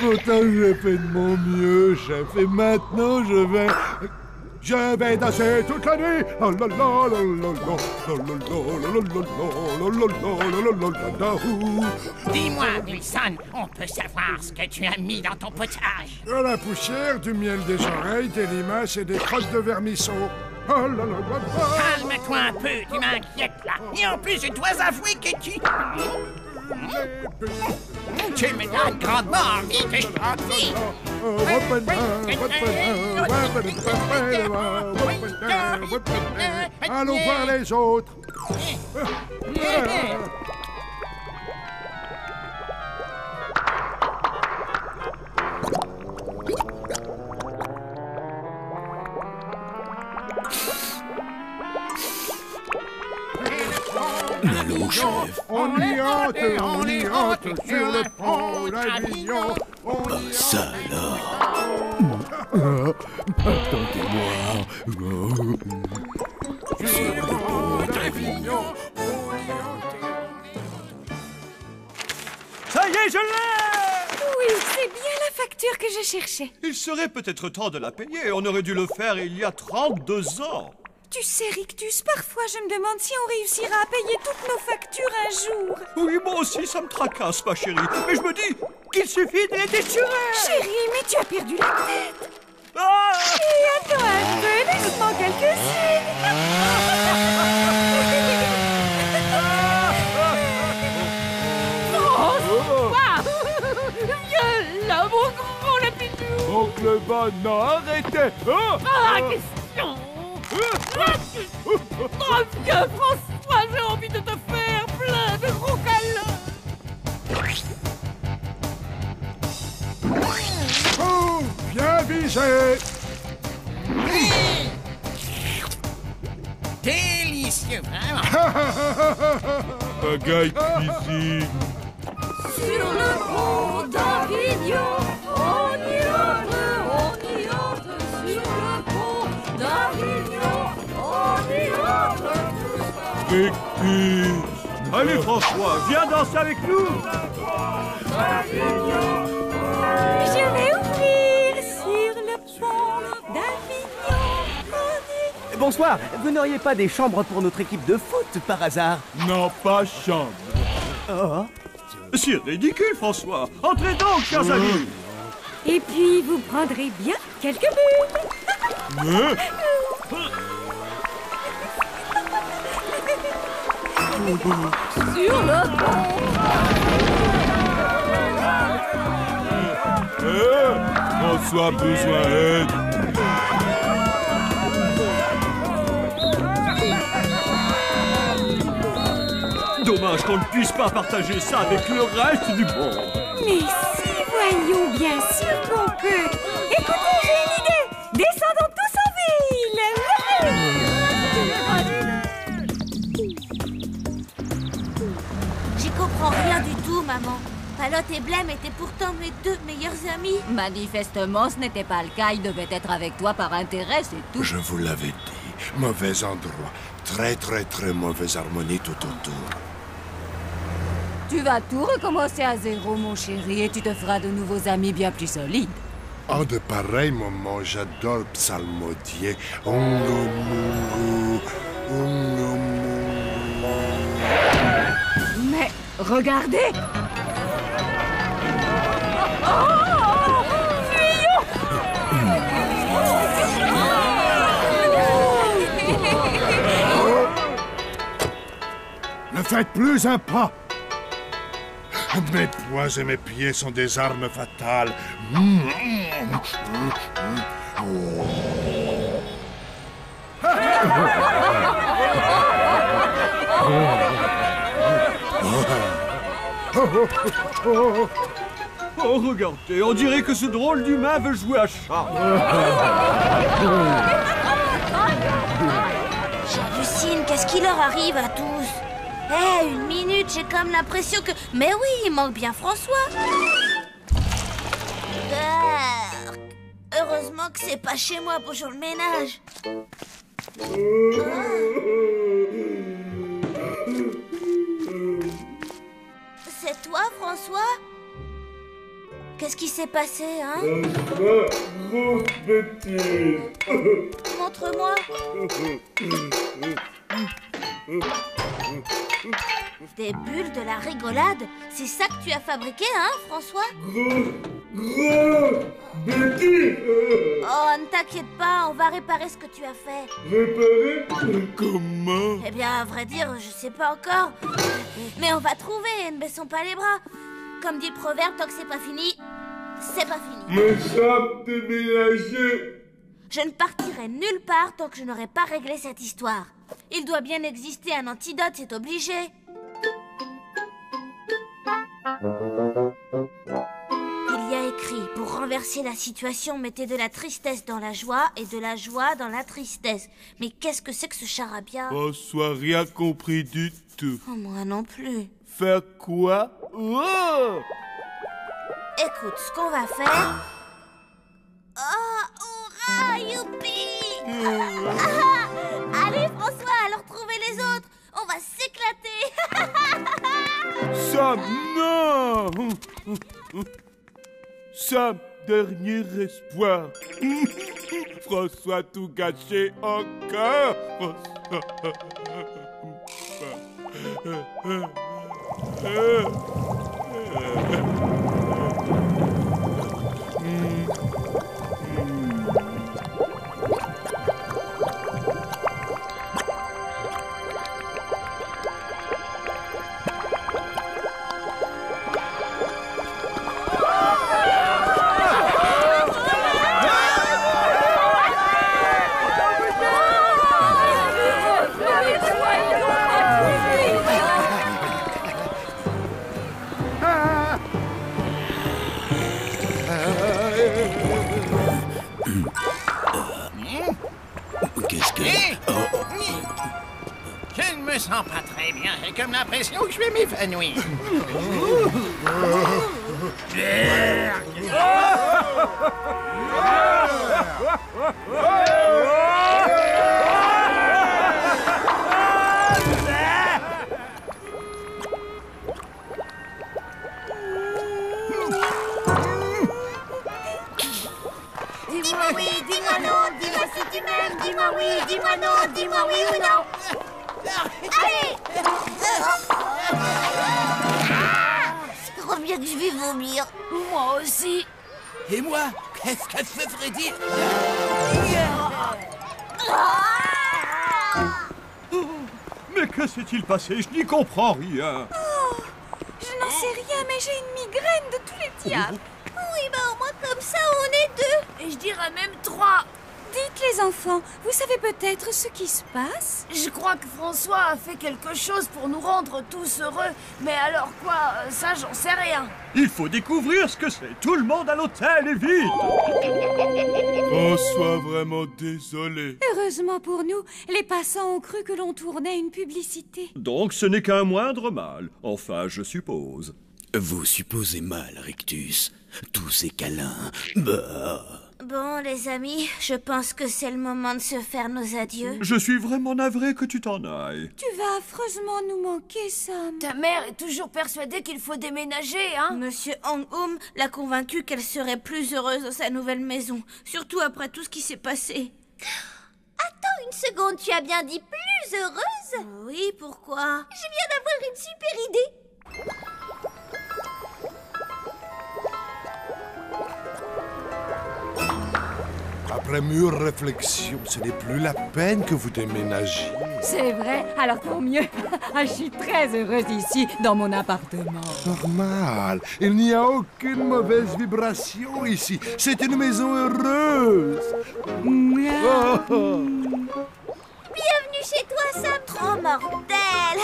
Pourtant, j'ai fait de mon mieux, chef. Et maintenant, je vais danser toute la nuit. Oh là là là là là. Dis-moi, Wilson, on peut savoir ce que tu as mis dans ton potage? De la poussière, du miel des oreilles, des limaces et des crottes de vermisseau. Oh là là là là. Calme-toi un peu, tu m'inquiètes là. Et en plus, je dois avouer que tu me donnes grandement envie de chanter. Allons voir les autres. Allô, chef. On y hante sur le pont d'Avignon. Ça alors. Attendez-moi. Sur le pont d'Avignon. Ça y est, je l'ai! Oui, c'est bien la facture que je cherchais. Il serait peut-être temps de la payer. On aurait dû le faire il y a 32 ans. Tu sais, Rictus, parfois je me demande si on réussira à payer toutes nos factures un jour. Oui, moi aussi, ça me tracasse, ma chérie. Mais je me dis qu'il suffit de les déchirer. Chérie, mais tu as perdu la tête. Ah! Et attends un peu, laisse-moi quelques-unes. François! Viens là, mon gros lapinou. Oncle Van, non, arrêtez! Pas la question. Oh, viens, François, j'ai envie de te faire plein de gros câlins. Oh, bien visé. Délicieux, vraiment. Bagaille cuisine. Sur le pont d'Avignon, on y entre. Sur le pont d'Avignon, on y entre. Rictus. Allez, François, viens danser avec nous. Je vais ouvrir sur le pont d'Avignon. Bonsoir, vous n'auriez pas des chambres pour notre équipe de foot par hasard? Non, pas chambre. Oh. C'est ridicule, François. Entrez donc, chers amis. Et puis, vous prendrez bien quelques bulles. Sur le pont. François a besoin d'aide. Dommage qu'on ne puisse pas partager ça avec le reste du monde. Mais si, voyons, bien sûr qu'on peut. Écoutez, j'ai une idée. Descendons tous en ville. J'y comprends rien du tout, maman. Palotte et Blême étaient pourtant mes 2 meilleurs amis. Manifestement, ce n'était pas le cas. Il devait être avec toi par intérêt, c'est tout. Je vous l'avais dit. Mauvais endroit. Très mauvaise harmonie tout autour. Tu vas tout recommencer à zéro, mon chéri, et tu te feras de nouveaux amis bien plus solides. En de pareils moments, j'adore psalmodier. Mais regardez! Ne faites plus un pas. Mes poings et mes pieds sont des armes fatales. Oh, regardez, on dirait que ce drôle d'humain veut jouer à chat. J'hallucine, qu'est-ce qui leur arrive à tous? Eh, une minute, j'ai comme l'impression que... Mais oui, il manque bien François. Heureusement que c'est pas chez moi, bonjour le ménage. C'est toi, François? Qu'est-ce qui s'est passé, hein? Grosse bêtise. Montre-moi. Des bulles de la rigolade? C'est ça que tu as fabriqué, hein, François? Grosse bêtise. Oh, ne t'inquiète pas, on va réparer ce que tu as fait. Réparer? Comment? Eh bien, à vrai dire, je sais pas encore. Mais on va trouver, ne baissons pas les bras. Comme dit le proverbe, tant que c'est pas fini, c'est pas fini. Me sape déménager. Je ne partirai nulle part tant que je n'aurai pas réglé cette histoire. Il doit bien exister un antidote, c'est obligé. Il y a écrit, pour renverser la situation, mettez de la tristesse dans la joie et de la joie dans la tristesse. Mais qu'est-ce que c'est que ce charabia? François, rien compris du tout. Oh, moi non plus. Faire quoi? Oh! Écoute, ce qu'on va faire... Oh, hurrah, youpi! Allez, François, alors trouvez les autres. On va s'éclater. Sam, non! Sam, dernier espoir. François, tout gâché encore. Qu'est-ce que... Je ne me sens pas très bien. J'ai comme l'impression que je vais m'évanouir. Dis-moi oui, dis-moi non, dis-moi si tu m'aimes, dis-moi oui, dis-moi non, dis-moi oui ou non. Allez! C'est trop bien que je vais vomir. Moi aussi. Et moi, qu'est-ce que je ferais dire? Mais que s'est-il passé? Je n'y comprends rien. Oh, je n'en sais rien, mais j'ai une migraine de tous les diables. Oui, bah au moins comme ça, on est deux. Et je dirais même 3. Dites les enfants, vous savez peut-être ce qui se passe? Je crois que François a fait quelque chose pour nous rendre tous heureux. Mais alors quoi? Ça, j'en sais rien. Il faut découvrir ce que c'est. Tout le monde à l'hôtel et vite! François, vraiment désolé. Heureusement pour nous, les passants ont cru que l'on tournait une publicité. Donc ce n'est qu'un moindre mal. Enfin, je suppose. Vous supposez mal, Rictus. Tous ces câlins. Bah... Bon, les amis, je pense que c'est le moment de se faire nos adieux. Je suis vraiment navré que tu t'en ailles. Tu vas affreusement nous manquer, Sam. Ta mère est toujours persuadée qu'il faut déménager, hein? Monsieur Hang-Hum l'a convaincue qu'elle serait plus heureuse dans sa nouvelle maison. Surtout après tout ce qui s'est passé. Attends une seconde, tu as bien dit plus heureuse? Oui, pourquoi? Je viens d'avoir une super idée. Après mûre réflexion, ce n'est plus la peine que vous déménagiez. C'est vrai, alors tant mieux. Je suis très heureuse ici, dans mon appartement. Normal, il n'y a aucune mauvaise vibration ici. C'est une maison heureuse. Bienvenue chez toi, Sam. Trop mortel.